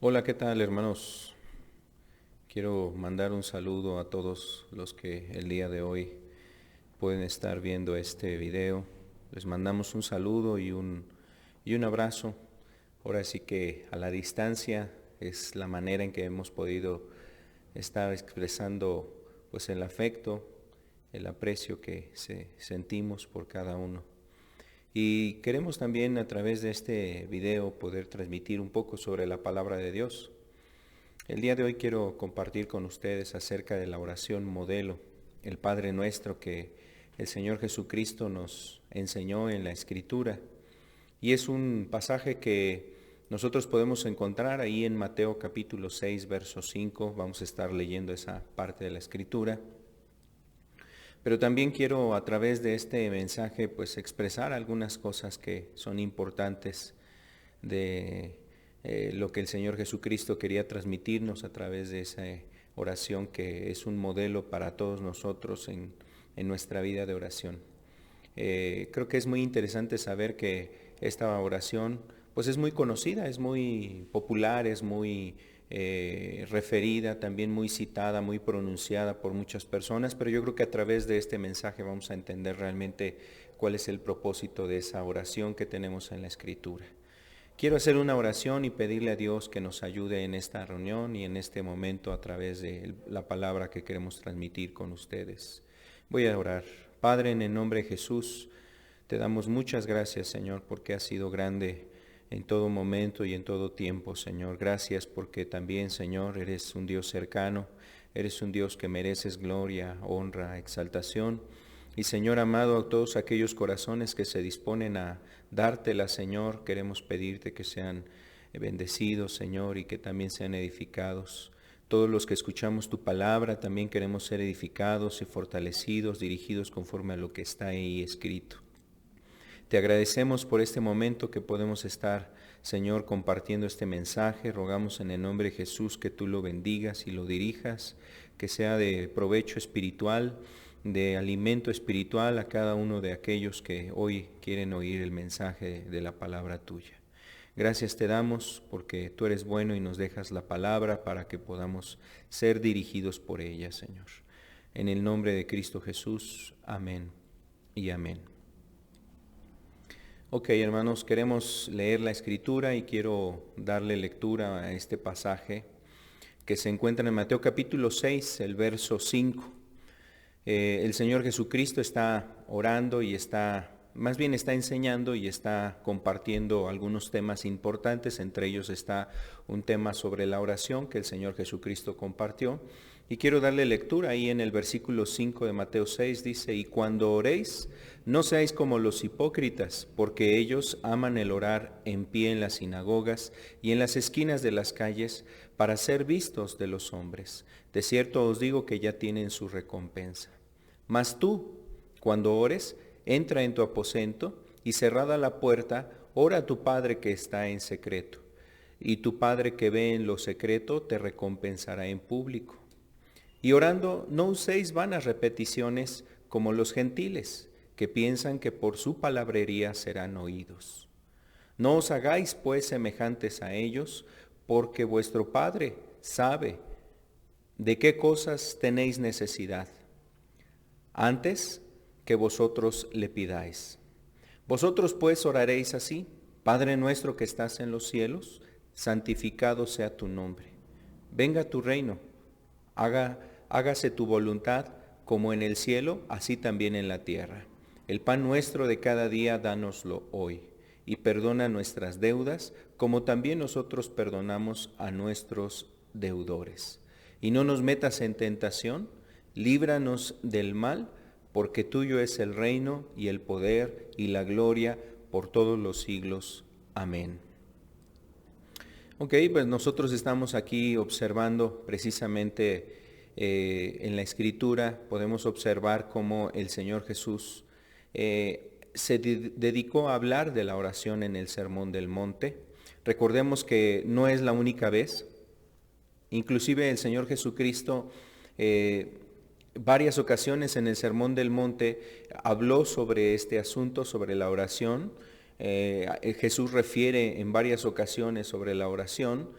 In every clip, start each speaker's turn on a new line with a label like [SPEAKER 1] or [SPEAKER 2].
[SPEAKER 1] Hola, ¿qué tal, hermanos? Quiero mandar un saludo a todos los que el día de hoy pueden estar viendo este video. Les mandamos un saludo y un abrazo. Ahora sí que a la distancia es la manera en que hemos podido estar expresando pues el afecto, el aprecio que sentimos por cada uno. Y queremos también a través de este video poder transmitir un poco sobre la palabra de Dios. El día de hoy quiero compartir con ustedes acerca de la oración modelo, el Padre Nuestro que el Señor Jesucristo nos enseñó en la Escritura. Y es un pasaje que nosotros podemos encontrar ahí en Mateo capítulo 6, verso 5. Vamos a estar leyendo esa parte de la Escritura. Pero también quiero a través de este mensaje pues expresar algunas cosas que son importantes de lo que el Señor Jesucristo quería transmitirnos a través de esa oración que es un modelo para todos nosotros en nuestra vida de oración. Creo que es muy interesante saber que esta oración pues es muy conocida, es muy popular, es muy referida, también muy citada, muy pronunciada por muchas personas, pero yo creo que a través de este mensaje vamos a entender realmente cuál es el propósito de esa oración que tenemos en la Escritura. Quiero hacer una oración y pedirle a Dios que nos ayude en esta reunión y en este momento a través de la palabra que queremos transmitir con ustedes. Voy a orar. Padre, en el nombre de Jesús, te damos muchas gracias, Señor, porque has sido grande en todo momento y en todo tiempo, Señor. Gracias porque también, Señor, eres un Dios cercano, eres un Dios que mereces gloria, honra, exaltación. Y Señor amado, a todos aquellos corazones que se disponen a dártela, Señor, queremos pedirte que sean bendecidos, Señor, y que también sean edificados. Todos los que escuchamos tu palabra también queremos ser edificados y fortalecidos, dirigidos conforme a lo que está ahí escrito. Te agradecemos por este momento que podemos estar, Señor, compartiendo este mensaje. Rogamos en el nombre de Jesús que tú lo bendigas y lo dirijas, que sea de provecho espiritual, de alimento espiritual a cada uno de aquellos que hoy quieren oír el mensaje de la palabra tuya. Gracias te damos porque tú eres bueno y nos dejas la palabra para que podamos ser dirigidos por ella, Señor. En el nombre de Cristo Jesús, amén y amén. Ok, hermanos, queremos leer la Escritura y quiero darle lectura a este pasaje que se encuentra en Mateo capítulo 6, el verso 5. El Señor Jesucristo está orando y más bien está enseñando y está compartiendo algunos temas importantes. Entre ellos está un tema sobre la oración que el Señor Jesucristo compartió. Y quiero darle lectura ahí en el versículo 5 de Mateo 6, dice: y cuando oréis, no seáis como los hipócritas, porque ellos aman el orar en pie en las sinagogas y en las esquinas de las calles para ser vistos de los hombres. De cierto os digo que ya tienen su recompensa. Mas tú, cuando ores, entra en tu aposento y cerrada la puerta, ora a tu Padre que está en secreto. Y tu Padre que ve en lo secreto te recompensará en público. Y orando, no uséis vanas repeticiones como los gentiles, que piensan que por su palabrería serán oídos. No os hagáis pues semejantes a ellos, porque vuestro Padre sabe de qué cosas tenéis necesidad, antes que vosotros le pidáis. Vosotros pues oraréis así: Padre nuestro que estás en los cielos, santificado sea tu nombre. Venga tu reino, hágase tu voluntad como en el cielo, así también en la tierra. El pan nuestro de cada día, dánoslo hoy, y perdona nuestras deudas, como también nosotros perdonamos a nuestros deudores. Y no nos metas en tentación, líbranos del mal, porque tuyo es el reino y el poder y la gloria por todos los siglos. Amén. Ok, pues nosotros estamos aquí observando precisamente en la Escritura, podemos observar cómo el Señor Jesús se dedicó a hablar de la oración en el Sermón del Monte. Recordemos que no es la única vez, inclusive el Señor Jesucristo varias ocasiones en el Sermón del Monte habló sobre este asunto, sobre la oración. Jesús refiere en varias ocasiones sobre la oración.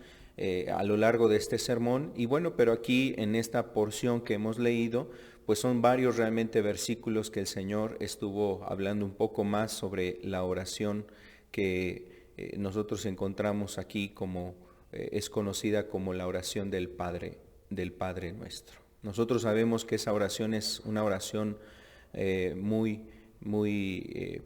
[SPEAKER 1] a lo largo de este sermón. Y bueno, pero aquí en esta porción que hemos leído, pues son varios realmente versículos que el Señor estuvo hablando un poco más sobre la oración que nosotros encontramos aquí como es conocida como la oración del Padre Nuestro. Nosotros sabemos que esa oración es una oración muy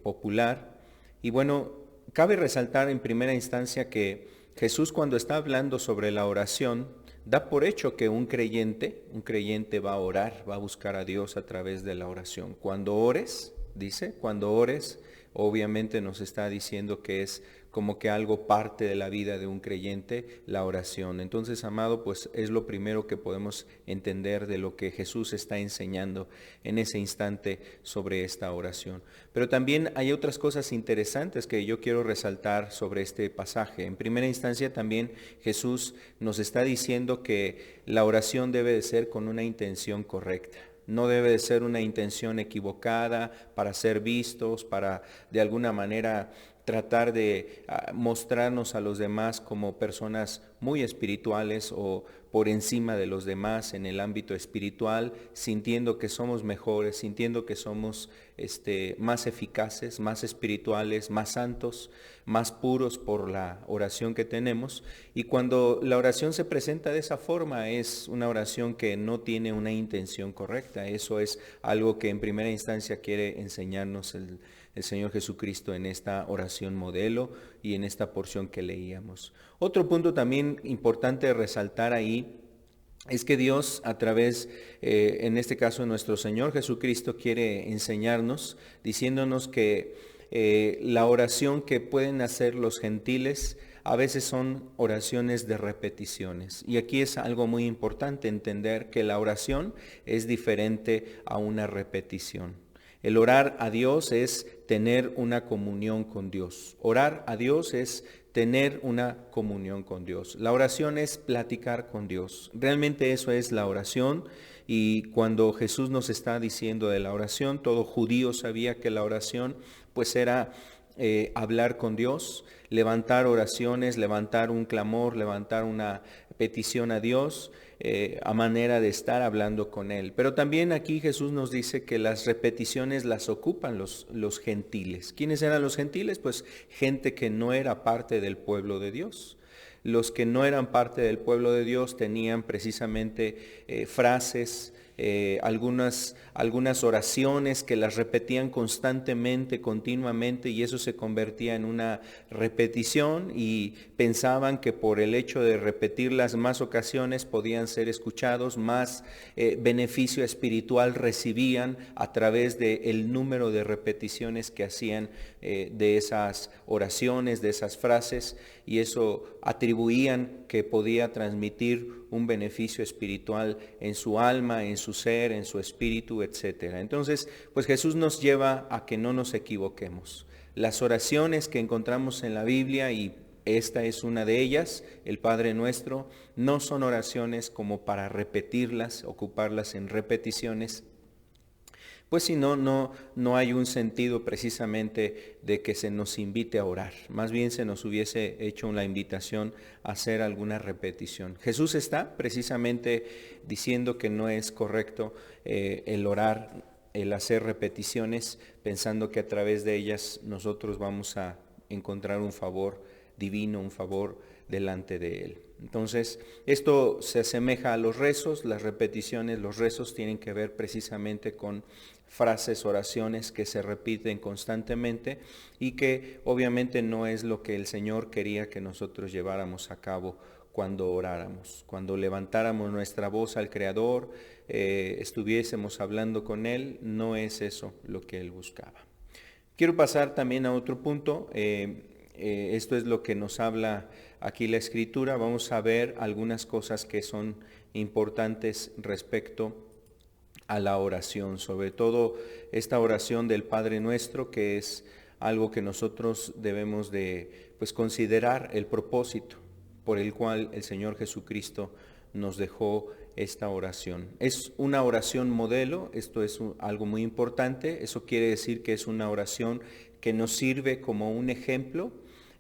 [SPEAKER 1] popular. Y bueno, cabe resaltar en primera instancia que Jesús, cuando está hablando sobre la oración, da por hecho que un creyente va a orar, va a buscar a Dios a través de la oración. Cuando ores, dice, cuando ores, obviamente nos está diciendo que es como que algo parte de la vida de un creyente, la oración. Entonces, amado, pues es lo primero que podemos entender de lo que Jesús está enseñando en ese instante sobre esta oración. Pero también hay otras cosas interesantes que yo quiero resaltar sobre este pasaje. En primera instancia, también Jesús nos está diciendo que la oración debe de ser con una intención correcta. No debe de ser una intención equivocada para ser vistos, para de alguna manera tratar de mostrarnos a los demás como personas muy espirituales o por encima de los demás en el ámbito espiritual, sintiendo que somos mejores, sintiendo que somos más eficaces, más espirituales, más santos, más puros por la oración que tenemos. Y cuando la oración se presenta de esa forma, es una oración que no tiene una intención correcta. Eso es algo que en primera instancia quiere enseñarnos el Señor Jesucristo en esta oración modelo y en esta porción que leíamos. Otro punto también importante de resaltar ahí es que Dios a través, en este caso nuestro Señor Jesucristo, quiere enseñarnos diciéndonos que la oración que pueden hacer los gentiles a veces son oraciones de repeticiones. Y aquí es algo muy importante entender que la oración es diferente a una repetición. El orar a Dios es tener una comunión con Dios. Orar a Dios es tener una comunión con Dios. La oración es platicar con Dios. Realmente eso es la oración. Y cuando Jesús nos está diciendo de la oración, todo judío sabía que la oración pues era hablar con Dios, levantar oraciones, levantar un clamor, levantar una petición a Dios, a manera de estar hablando con Él. Pero también aquí Jesús nos dice que las repeticiones las ocupan los gentiles. ¿Quiénes eran los gentiles? Pues gente que no era parte del pueblo de Dios. Los que no eran parte del pueblo de Dios tenían precisamente frases, algunas oraciones que las repetían constantemente, continuamente, y eso se convertía en una repetición y pensaban que por el hecho de repetirlas más ocasiones podían ser escuchados, más beneficio espiritual recibían a través del número de repeticiones que hacían de esas oraciones, de esas frases, y eso atribuían que podía transmitir un beneficio espiritual en su alma, en su ser, en su espíritu, etc. Entonces, pues Jesús nos lleva a que no nos equivoquemos. Las oraciones que encontramos en la Biblia, y esta es una de ellas, el Padre Nuestro, no son oraciones como para repetirlas, ocuparlas en repeticiones, pues si no, no hay un sentido precisamente de que se nos invite a orar. Más bien se nos hubiese hecho la invitación a hacer alguna repetición. Jesús está precisamente diciendo que no es correcto el orar, el hacer repeticiones, pensando que a través de ellas nosotros vamos a encontrar un favor divino, un favor delante de Él. Entonces, esto se asemeja a los rezos. Las repeticiones, los rezos tienen que ver precisamente con frases, oraciones que se repiten constantemente y que obviamente no es lo que el Señor quería que nosotros lleváramos a cabo cuando oráramos, cuando levantáramos nuestra voz al Creador, estuviésemos hablando con Él. No es eso lo que Él buscaba. Quiero pasar también a otro punto. Esto es lo que nos habla aquí la Escritura. Vamos a ver algunas cosas que son importantes respecto a la oración, sobre todo esta oración del Padre Nuestro, que es algo que nosotros debemos de considerar el propósito por el cual el Señor Jesucristo nos dejó esta oración. Es una oración modelo, esto es algo muy importante. Eso quiere decir que es una oración que nos sirve como un ejemplo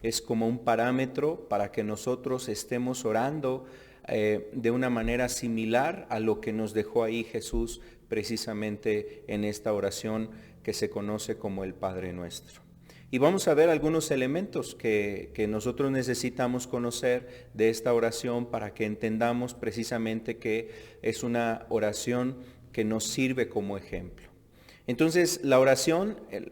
[SPEAKER 1] es como un parámetro para que nosotros estemos orando de una manera similar a lo que nos dejó ahí Jesús precisamente en esta oración que se conoce como el Padre Nuestro. Y vamos a ver algunos elementos que nosotros necesitamos conocer de esta oración para que entendamos precisamente que es una oración que nos sirve como ejemplo. Entonces,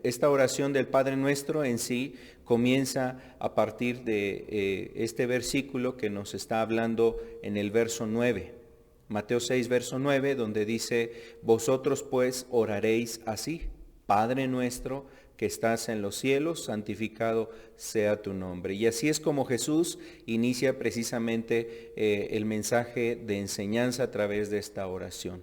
[SPEAKER 1] esta oración del Padre Nuestro en sí comienza a partir de este versículo que nos está hablando en el verso 9. Mateo 6, verso 9, donde dice: vosotros pues oraréis así: Padre nuestro que estás en los cielos, santificado sea tu nombre. Y así es como Jesús inicia precisamente el mensaje de enseñanza a través de esta oración.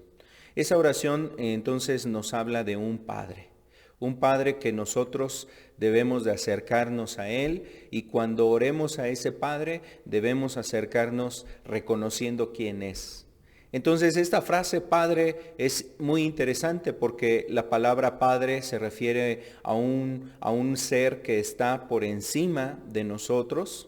[SPEAKER 1] Esa oración entonces nos habla de un Padre que nosotros debemos de acercarnos a Él, y cuando oremos a ese Padre debemos acercarnos reconociendo quién es. Entonces esta frase Padre es muy interesante porque la palabra Padre se refiere a un ser que está por encima de nosotros,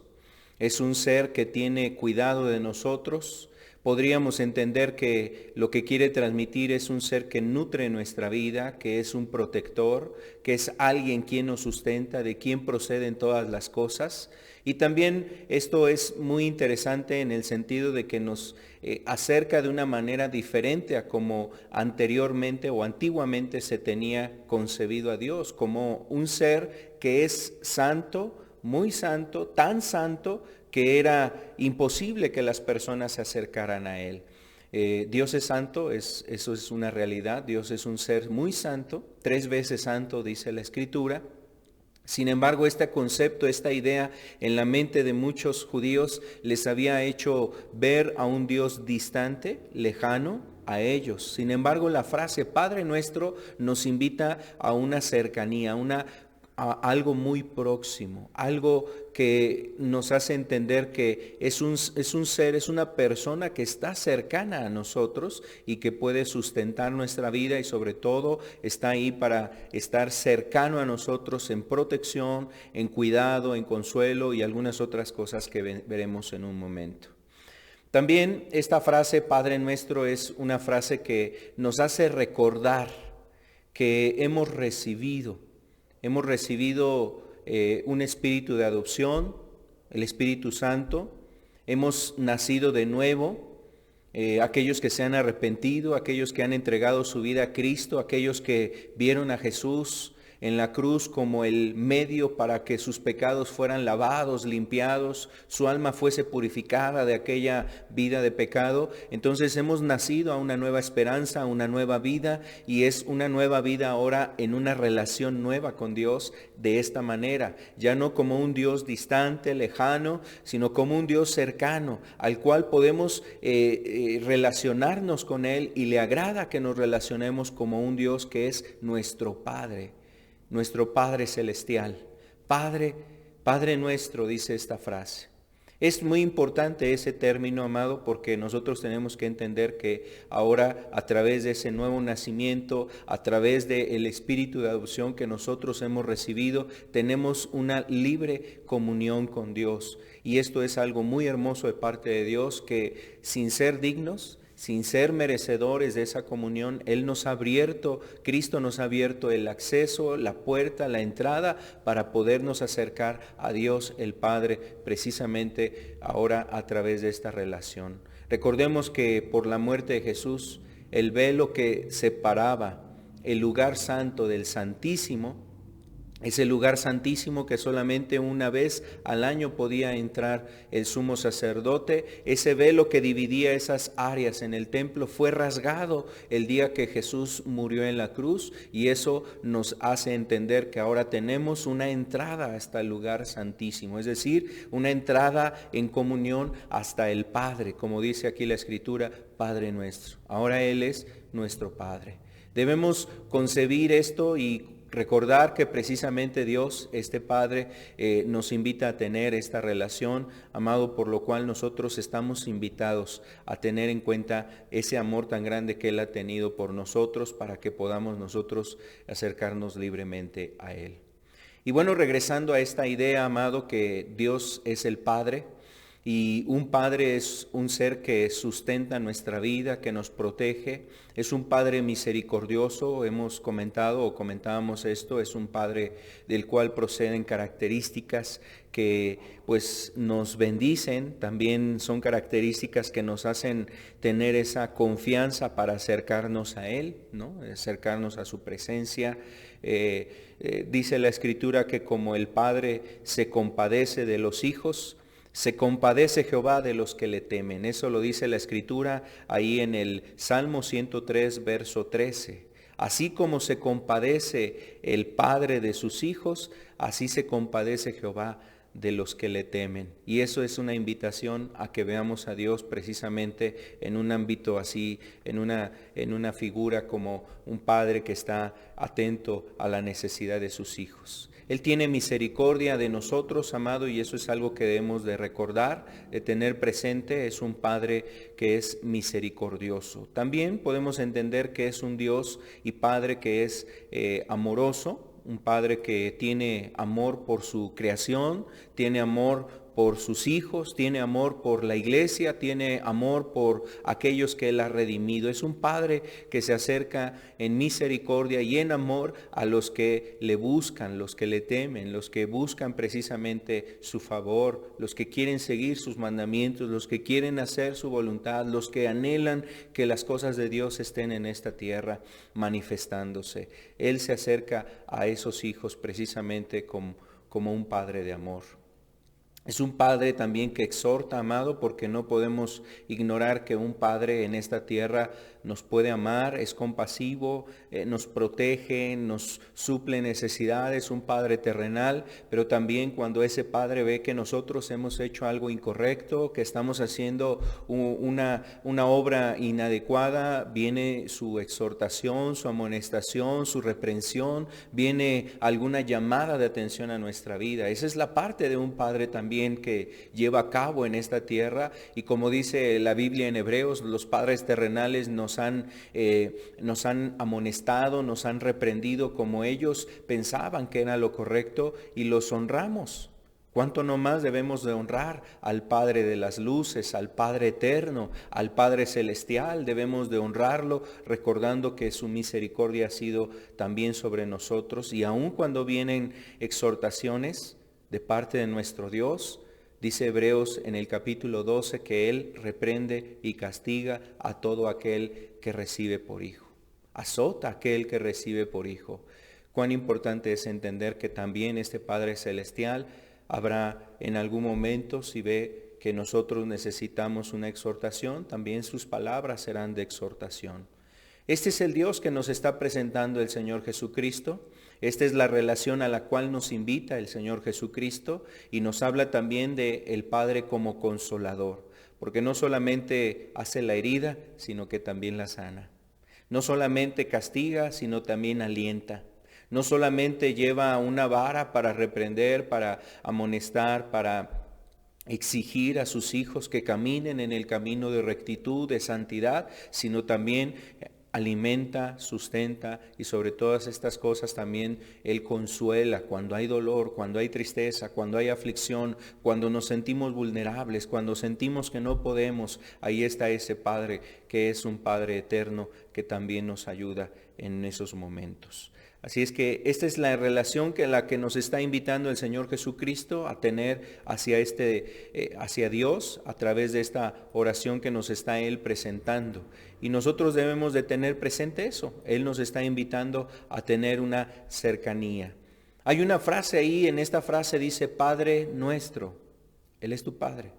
[SPEAKER 1] es un ser que tiene cuidado de nosotros. Podríamos entender que lo que quiere transmitir es un ser que nutre nuestra vida, que es un protector, que es alguien quien nos sustenta, de quien proceden todas las cosas. Y también esto es muy interesante en el sentido de que nos acerca de una manera diferente a como anteriormente o antiguamente se tenía concebido a Dios, como un ser que es santo, muy santo, tan santo que era imposible que las personas se acercaran a Él. Dios es santo, eso es una realidad. Dios es un ser muy santo, 3 veces santo dice la Escritura. Sin embargo, este concepto, esta idea en la mente de muchos judíos les había hecho ver a un Dios distante, lejano a ellos. Sin embargo, la frase Padre Nuestro nos invita a una cercanía, a algo muy próximo, algo que nos hace entender que es un ser, es una persona que está cercana a nosotros y que puede sustentar nuestra vida, y sobre todo está ahí para estar cercano a nosotros en protección, en cuidado, en consuelo y algunas otras cosas que veremos en un momento. También esta frase Padre Nuestro es una frase que nos hace recordar que hemos recibido un espíritu de adopción, el Espíritu Santo. Hemos nacido de nuevo, aquellos que se han arrepentido, aquellos que han entregado su vida a Cristo, aquellos que vieron a Jesús en la cruz como el medio para que sus pecados fueran lavados, limpiados, su alma fuese purificada de aquella vida de pecado. Entonces hemos nacido a una nueva esperanza, a una nueva vida, y es una nueva vida ahora en una relación nueva con Dios de esta manera, ya no como un Dios distante, lejano, sino como un Dios cercano, al cual podemos relacionarnos con Él, y le agrada que nos relacionemos como un Dios que es nuestro Padre Celestial. Padre Nuestro, dice esta frase. Es muy importante ese término, amado, porque nosotros tenemos que entender que ahora, a través de ese nuevo nacimiento, a través del espíritu de adopción que nosotros hemos recibido, tenemos una libre comunión con Dios. Y esto es algo muy hermoso de parte de Dios, que sin ser dignos, sin ser merecedores de esa comunión, Cristo nos ha abierto el acceso, la puerta, la entrada para podernos acercar a Dios el Padre, precisamente ahora a través de esta relación. Recordemos que por la muerte de Jesús, el velo que separaba el lugar santo del Santísimo, ese lugar santísimo que solamente una vez al año podía entrar el sumo sacerdote, ese velo que dividía esas áreas en el templo fue rasgado el día que Jesús murió en la cruz, y eso nos hace entender que ahora tenemos una entrada hasta el lugar santísimo, es decir, una entrada en comunión hasta el Padre, como dice aquí la Escritura, Padre Nuestro. Ahora Él es nuestro Padre. Debemos concebir esto y recordar que precisamente Dios, este Padre, nos invita a tener esta relación, amado, por lo cual nosotros estamos invitados a tener en cuenta ese amor tan grande que Él ha tenido por nosotros, para que podamos nosotros acercarnos libremente a Él. Y bueno, regresando a esta idea, amado, que Dios es el Padre, y un padre es un ser que sustenta nuestra vida, que nos protege. Es un padre misericordioso, hemos comentado o comentábamos esto, es un padre del cual proceden características que pues nos bendicen, también son características que nos hacen tener esa confianza para acercarnos a Él, ¿no? Acercarnos a su presencia. Dice la Escritura que como el Padre se compadece de los hijos, se compadece Jehová de los que le temen. Eso lo dice la Escritura ahí en el Salmo 103, verso 13. Así como se compadece el Padre de sus hijos, así se compadece Jehová de los que le temen. Y eso es una invitación a que veamos a Dios precisamente en un ámbito así, en una figura como un padre que está atento a la necesidad de sus hijos. Él tiene misericordia de nosotros, amado, y eso es algo que debemos de recordar, de tener presente. Es un Padre que es misericordioso. También podemos entender que es un Dios y Padre que es amoroso, un Padre que tiene amor por su creación, tiene amor por sus hijos, tiene amor por la iglesia, tiene amor por aquellos que Él ha redimido. Es un Padre que se acerca en misericordia y en amor a los que le buscan, los que le temen, los que buscan precisamente su favor, los que quieren seguir sus mandamientos, los que quieren hacer su voluntad, los que anhelan que las cosas de Dios estén en esta tierra manifestándose. Él se acerca a esos hijos precisamente como un Padre de amor. Es un Padre también que exhorta, amado, porque no podemos ignorar que un Padre en esta tierra nos puede amar, es compasivo, nos protege, nos suple necesidades, un Padre terrenal, pero también cuando ese Padre ve que nosotros hemos hecho algo incorrecto, que estamos haciendo una obra inadecuada, viene su exhortación, su amonestación, su reprensión, viene alguna llamada de atención a nuestra vida. Esa es la parte de un Padre también que lleva a cabo en esta tierra, y como dice la Biblia en Hebreos, los padres terrenales nos han amonestado, nos han reprendido como ellos pensaban que era lo correcto, y los honramos. ¿Cuánto no más debemos de honrar al Padre de las luces, al Padre eterno, al Padre celestial? Debemos de honrarlo recordando que su misericordia ha sido también sobre nosotros, y aun cuando vienen exhortaciones de parte de nuestro Dios, dice Hebreos en el capítulo 12 que Él reprende y castiga a todo aquel que recibe por hijo. Azota a aquel que recibe por hijo. Cuán importante es entender que también este Padre Celestial habrá en algún momento, si ve que nosotros necesitamos una exhortación, también sus palabras serán de exhortación. Este es el Dios que nos está presentando el Señor Jesucristo. Esta es la relación a la cual nos invita el Señor Jesucristo, y nos habla también de el Padre como consolador, porque no solamente hace la herida, sino que también la sana. No solamente castiga, sino también alienta. No solamente lleva una vara para reprender, para amonestar, para exigir a sus hijos que caminen en el camino de rectitud, de santidad, sino también alimenta, sustenta, y sobre todas estas cosas también Él consuela cuando hay dolor, cuando hay tristeza, cuando hay aflicción, cuando nos sentimos vulnerables, cuando sentimos que no podemos. Ahí está ese Padre que es un Padre eterno que también nos ayuda en esos momentos. Así es que esta es la relación que la que nos está invitando el Señor Jesucristo a tener hacia Dios a través de esta oración que nos está Él presentando. Y nosotros debemos de tener presente eso. Él nos está invitando a tener una cercanía. Hay una frase ahí, en esta frase dice Padre nuestro. Él es tu Padre,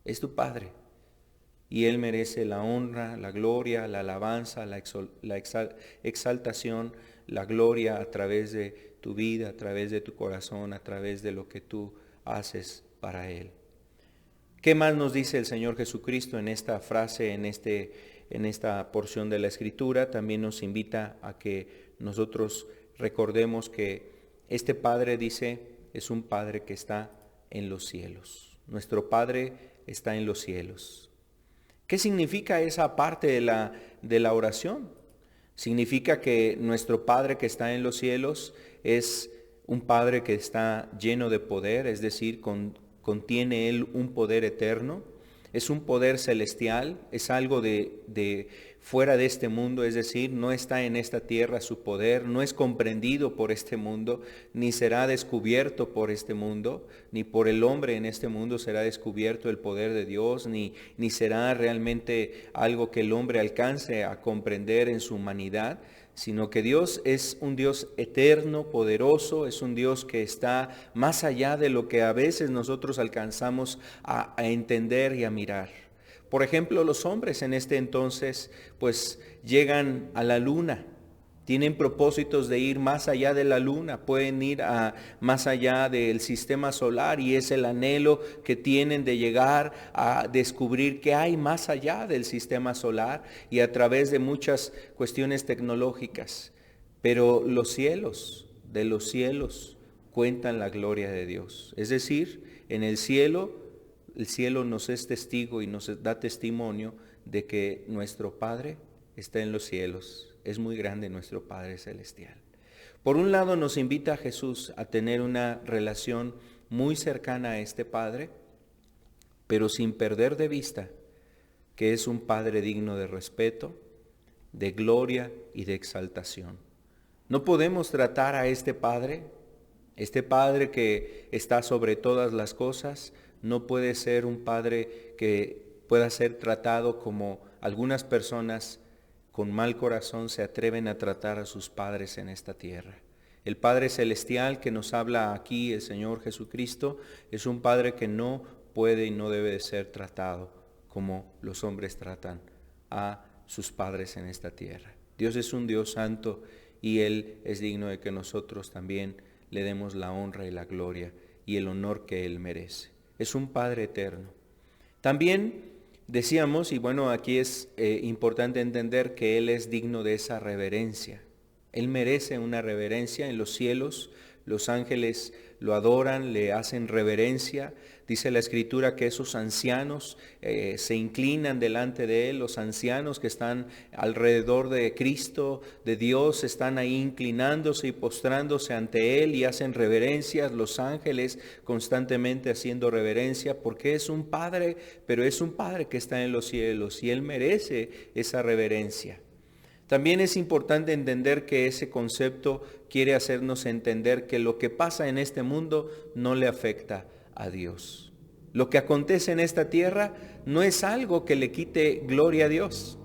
[SPEAKER 1] es tu Padre. Y Él merece la honra, la gloria, la alabanza, la exaltación, la gloria a través de tu vida, a través de tu corazón, a través de lo que tú haces para Él. ¿Qué más nos dice el Señor Jesucristo en esta frase, en esta porción de la Escritura? También nos invita a que nosotros recordemos que este Padre, dice, es un Padre que está en los cielos. Nuestro Padre está en los cielos. ¿Qué significa esa parte de la oración? Significa que nuestro Padre que está en los cielos es un Padre que está lleno de poder, es decir, contiene Él un poder eterno, es un poder celestial, es algo de fuera de este mundo, es decir, no está en esta tierra su poder, no es comprendido por este mundo, ni será descubierto por este mundo, ni por el hombre en este mundo será descubierto el poder de Dios, ni será realmente algo que el hombre alcance a comprender en su humanidad, sino que Dios es un Dios eterno, poderoso, es un Dios que está más allá de lo que a veces nosotros alcanzamos a entender y a mirar. Por ejemplo, los hombres en este entonces pues llegan a la luna, tienen propósitos de ir más allá de la luna, pueden ir más allá del sistema solar, y es el anhelo que tienen de llegar a descubrir qué hay más allá del sistema solar y a través de muchas cuestiones tecnológicas. Pero los cielos, de los cielos, cuentan la gloria de Dios. Es decir, en el cielo nos es testigo y nos da testimonio de que nuestro Padre está en los cielos. Es muy grande nuestro Padre Celestial. Por un lado nos invita a Jesús a tener una relación muy cercana a este Padre, pero sin perder de vista que es un Padre digno de respeto, de gloria y de exaltación. No podemos tratar a este Padre que está sobre todas las cosas, no puede ser un Padre que pueda ser tratado como algunas personas con mal corazón se atreven a tratar a sus padres en esta tierra. El Padre Celestial que nos habla aquí, el Señor Jesucristo, es un Padre que no puede y no debe de ser tratado como los hombres tratan a sus padres en esta tierra. Dios es un Dios santo y Él es digno de que nosotros también le demos la honra y la gloria y el honor que Él merece. Es un Padre eterno. También decíamos, y bueno, aquí es importante entender que Él es digno de esa reverencia. Él merece una reverencia en los cielos. Los ángeles lo adoran, le hacen reverencia. Dice la Escritura que esos ancianos se inclinan delante de Él. Los ancianos que están alrededor de Cristo, de Dios, están ahí inclinándose y postrándose ante Él y hacen reverencias. Los ángeles constantemente haciendo reverencia porque es un Padre, pero es un Padre que está en los cielos y Él merece esa reverencia. También es importante entender que ese concepto quiere hacernos entender que lo que pasa en este mundo no le afecta a Dios. Lo que acontece en esta tierra no es algo que le quite gloria a Dios.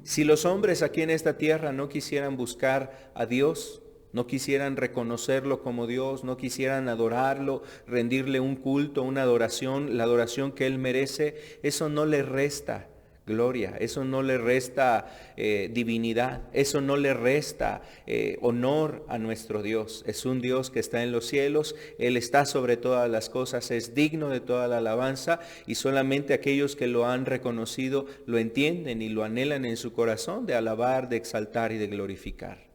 [SPEAKER 1] Si los hombres aquí en esta tierra no quisieran buscar a Dios, no quisieran reconocerlo como Dios, no quisieran adorarlo, rendirle un culto, una adoración, la adoración que Él merece, eso no le resta gloria, eso no le resta divinidad, eso no le resta honor a nuestro Dios. Es un Dios que está en los cielos, Él está sobre todas las cosas, es digno de toda la alabanza y solamente aquellos que lo han reconocido lo entienden y lo anhelan en su corazón de alabar, de exaltar y de glorificar.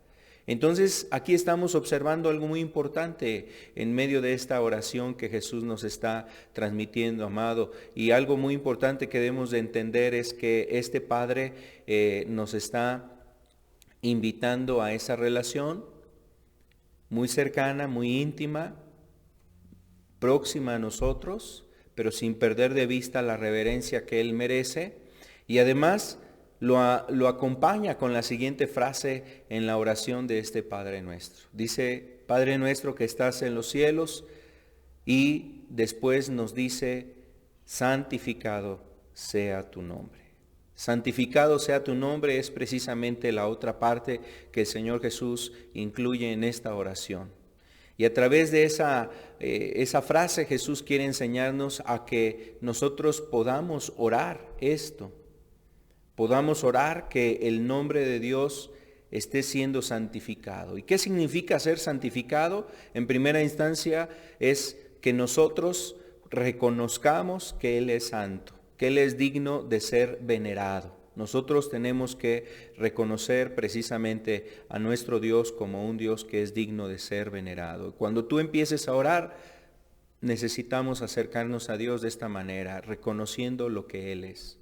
[SPEAKER 1] Entonces aquí estamos observando algo muy importante en medio de esta oración que Jesús nos está transmitiendo, amado. Y algo muy importante que debemos de entender es que este Padre nos está invitando a esa relación muy cercana, muy íntima, próxima a nosotros, pero sin perder de vista la reverencia que Él merece. Y además lo acompaña con la siguiente frase en la oración de este Padre Nuestro. Dice, Padre nuestro que estás en los cielos, y después nos dice, santificado sea tu nombre. Santificado sea tu nombre es precisamente la otra parte que el Señor Jesús incluye en esta oración. Y a través de esa frase Jesús quiere enseñarnos a que nosotros podamos orar esto. Podamos orar que el nombre de Dios esté siendo santificado. ¿Y qué significa ser santificado? En primera instancia es que nosotros reconozcamos que Él es santo, que Él es digno de ser venerado. Nosotros tenemos que reconocer precisamente a nuestro Dios como un Dios que es digno de ser venerado. Cuando tú empieces a orar, necesitamos acercarnos a Dios de esta manera, reconociendo lo que Él es,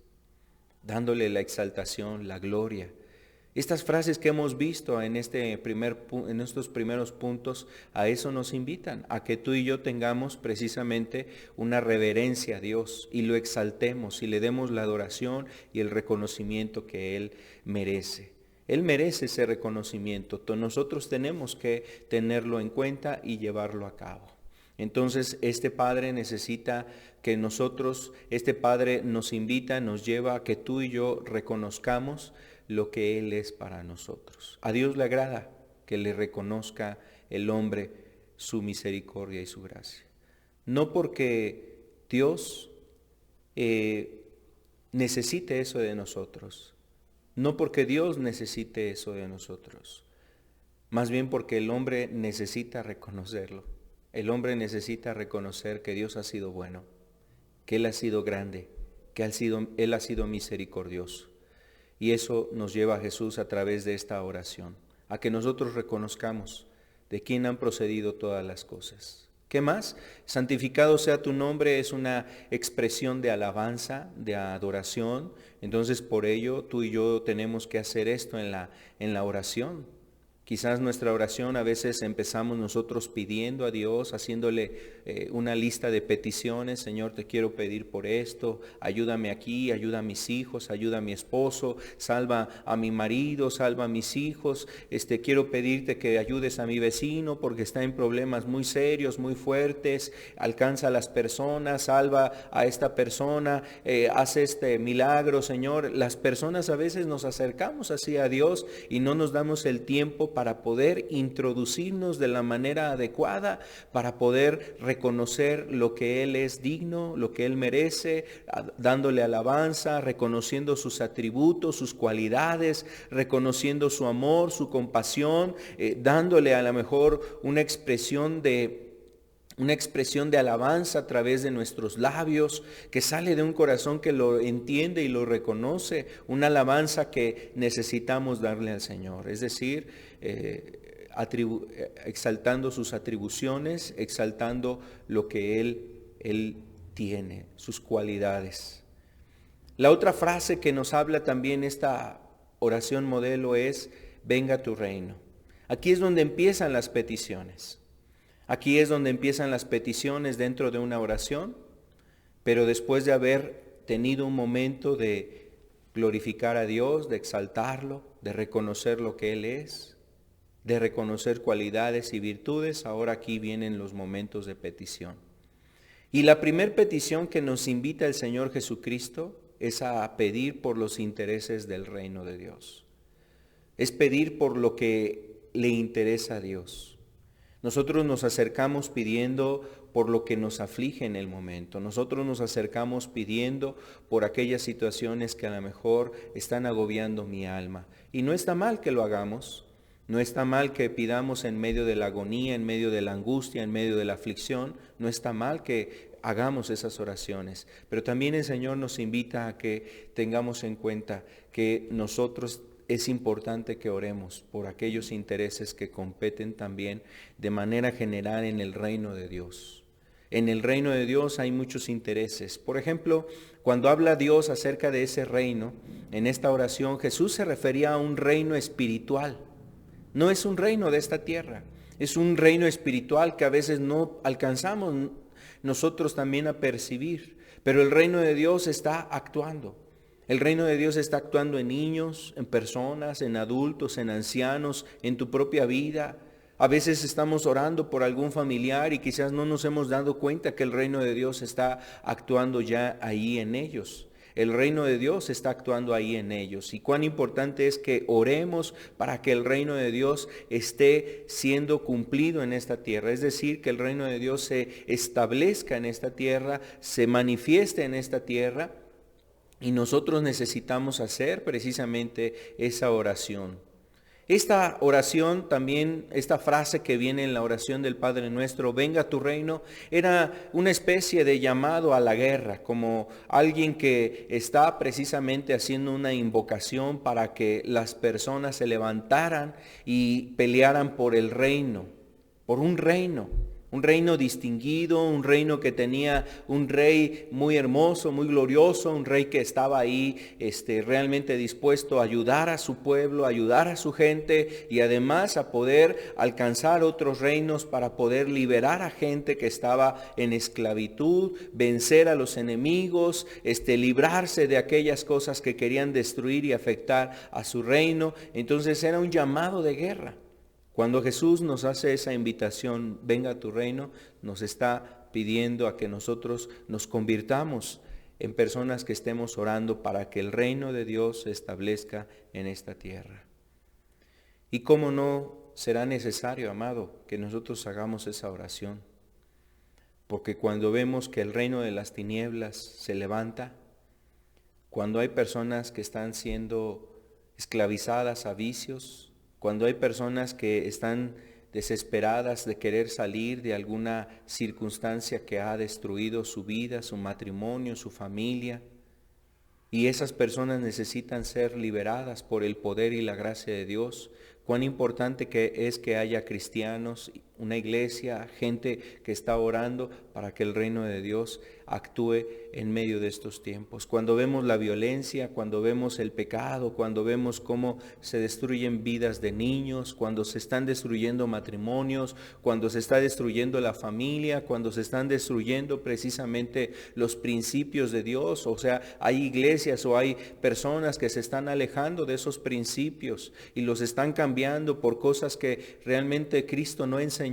[SPEAKER 1] dándole la exaltación, la gloria Estas frases que hemos visto en en estos primeros puntos, a eso nos invitan, a que tú y yo tengamos precisamente una reverencia a Dios y lo exaltemos y le demos la adoración y el reconocimiento que Él merece. Él merece ese reconocimiento. Nosotros tenemos que tenerlo en cuenta y llevarlo a cabo. Entonces, este Padre necesita que este Padre nos invita, nos lleva a que tú y yo reconozcamos lo que Él es para nosotros. A Dios le agrada que le reconozca el hombre su misericordia y su gracia. No porque Dios necesite eso de nosotros, no porque Dios necesite eso de nosotros, más bien porque el hombre necesita reconocerlo. El hombre necesita reconocer que Dios ha sido bueno, que Él ha sido grande, que Él ha sido misericordioso. Y eso nos lleva a Jesús a través de esta oración, a que nosotros reconozcamos de quién han procedido todas las cosas. ¿Qué más? Santificado sea tu nombre es una expresión de alabanza, de adoración. Entonces por ello tú y yo tenemos que hacer esto en la oración. Quizás nuestra oración a veces empezamos nosotros pidiendo a Dios, haciéndole una lista de peticiones. Señor, te quiero pedir por esto, ayúdame aquí, ayuda a mis hijos, ayuda a mi esposo, salva a mi marido, salva a mis hijos. Quiero pedirte que ayudes a mi vecino porque está en problemas muy serios, muy fuertes. Alcanza a las personas, salva a esta persona, haz este milagro, Señor. Las personas a veces nos acercamos así a Dios y no nos damos el tiempo para poder introducirnos de la manera adecuada, para poder reconocer lo que Él es digno, lo que Él merece, dándole alabanza, reconociendo sus atributos, sus cualidades, reconociendo su amor, su compasión, dándole a lo mejor una expresión de alabanza a través de nuestros labios, que sale de un corazón que lo entiende y lo reconoce, una alabanza que necesitamos darle al Señor, es decir, exaltando sus atribuciones, exaltando lo que Él tiene, sus cualidades. La otra frase que nos habla también esta oración modelo es, venga tu reino. Aquí es donde empiezan las peticiones. Aquí es donde empiezan las peticiones dentro de una oración, pero después de haber tenido un momento de glorificar a Dios, de exaltarlo, de reconocer lo que Él es, de reconocer cualidades y virtudes, ahora aquí vienen los momentos de petición. Y la primera petición que nos invita el Señor Jesucristo es a pedir por los intereses del reino de Dios. Es pedir por lo que le interesa a Dios. Nosotros nos acercamos pidiendo por lo que nos aflige en el momento. Nosotros nos acercamos pidiendo por aquellas situaciones que a lo mejor están agobiando mi alma. Y no está mal que lo hagamos. No está mal que pidamos en medio de la agonía, en medio de la angustia, en medio de la aflicción. No está mal que hagamos esas oraciones. Pero también el Señor nos invita a que tengamos en cuenta que nosotros es importante que oremos por aquellos intereses que competen también de manera general en el reino de Dios. En el reino de Dios hay muchos intereses. Por ejemplo, cuando habla Dios acerca de ese reino, en esta oración Jesús se refería a un reino espiritual. No es un reino de esta tierra, es un reino espiritual que a veces no alcanzamos nosotros también a percibir, pero el reino de Dios está actuando. El reino de Dios está actuando en niños, en personas, en adultos, en ancianos, en tu propia vida. A veces estamos orando por algún familiar y quizás no nos hemos dado cuenta que el reino de Dios está actuando ya ahí en ellos. El reino de Dios está actuando ahí en ellos. Y cuán importante es que oremos para que el reino de Dios esté siendo cumplido en esta tierra. Es decir, que el reino de Dios se establezca en esta tierra, se manifieste en esta tierra. Y nosotros necesitamos hacer precisamente esa oración. Esta oración también, esta frase que viene en la oración del Padre Nuestro, venga tu reino, era una especie de llamado a la guerra, como alguien que está precisamente haciendo una invocación para que las personas se levantaran y pelearan por el reino, por un reino. un reino distinguido, un reino que tenía un rey muy hermoso, muy glorioso, un rey que estaba ahí realmente dispuesto a ayudar a su pueblo, a ayudar a su gente y además a poder alcanzar otros reinos para poder liberar a gente que estaba en esclavitud, vencer a los enemigos, librarse de aquellas cosas que querían destruir y afectar a su reino. Entonces era un llamado de guerra. Cuando Jesús nos hace esa invitación, venga a tu reino, nos está pidiendo a que nosotros nos convirtamos en personas que estemos orando para que el reino de Dios se establezca en esta tierra. Y cómo no será necesario, amado, que nosotros hagamos esa oración. Porque cuando vemos que el reino de las tinieblas se levanta, cuando hay personas que están siendo esclavizadas a vicios, cuando hay personas que están desesperadas de querer salir de alguna circunstancia que ha destruido su vida, su matrimonio, su familia, y esas personas necesitan ser liberadas por el poder y la gracia de Dios, cuán importante es que haya cristianos, una iglesia, gente que está orando para que el reino de Dios actúe en medio de estos tiempos. Cuando vemos la violencia, cuando vemos el pecado, cuando vemos cómo se destruyen vidas de niños, cuando se están destruyendo matrimonios, cuando se está destruyendo la familia, cuando se están destruyendo precisamente los principios de Dios, o sea, hay iglesias o hay personas que se están alejando de esos principios y los están cambiando por cosas que realmente Cristo no enseñó.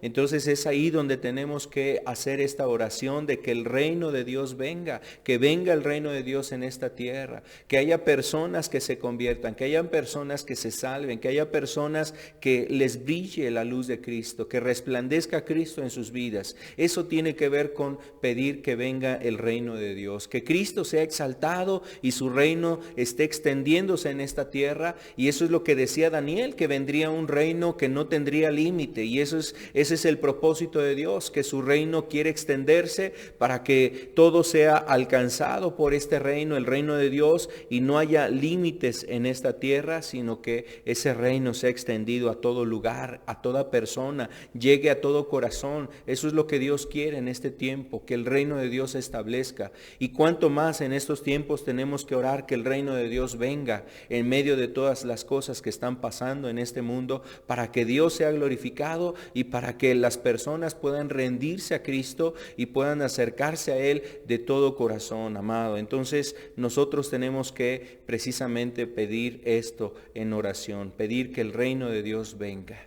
[SPEAKER 1] Entonces es ahí donde tenemos que hacer esta oración de que el reino de Dios venga, que venga el reino de Dios en esta tierra, que haya personas que se conviertan, que haya personas que se salven, que haya personas que les brille la luz de Cristo, que resplandezca Cristo en sus vidas. Eso tiene que ver con pedir que venga el reino de Dios, que Cristo sea exaltado y su reino esté extendiéndose en esta tierra. Y eso es lo que decía Daniel, que vendría un reino que no tendría límite, y ese es el propósito de Dios, que su reino quiere extenderse para que todo sea alcanzado por este reino, el reino de Dios, y no haya límites en esta tierra, sino que ese reino sea extendido a todo lugar, a toda persona, llegue a todo corazón. Eso es lo que Dios quiere en este tiempo, que el reino de Dios se establezca. Y cuánto más en estos tiempos tenemos que orar que el reino de Dios venga en medio de todas las cosas que están pasando en este mundo, para que Dios sea glorificado y para que las personas puedan rendirse a Cristo y puedan acercarse a Él de todo corazón, amado. Entonces nosotros tenemos que precisamente pedir esto en oración, pedir que el reino de Dios venga.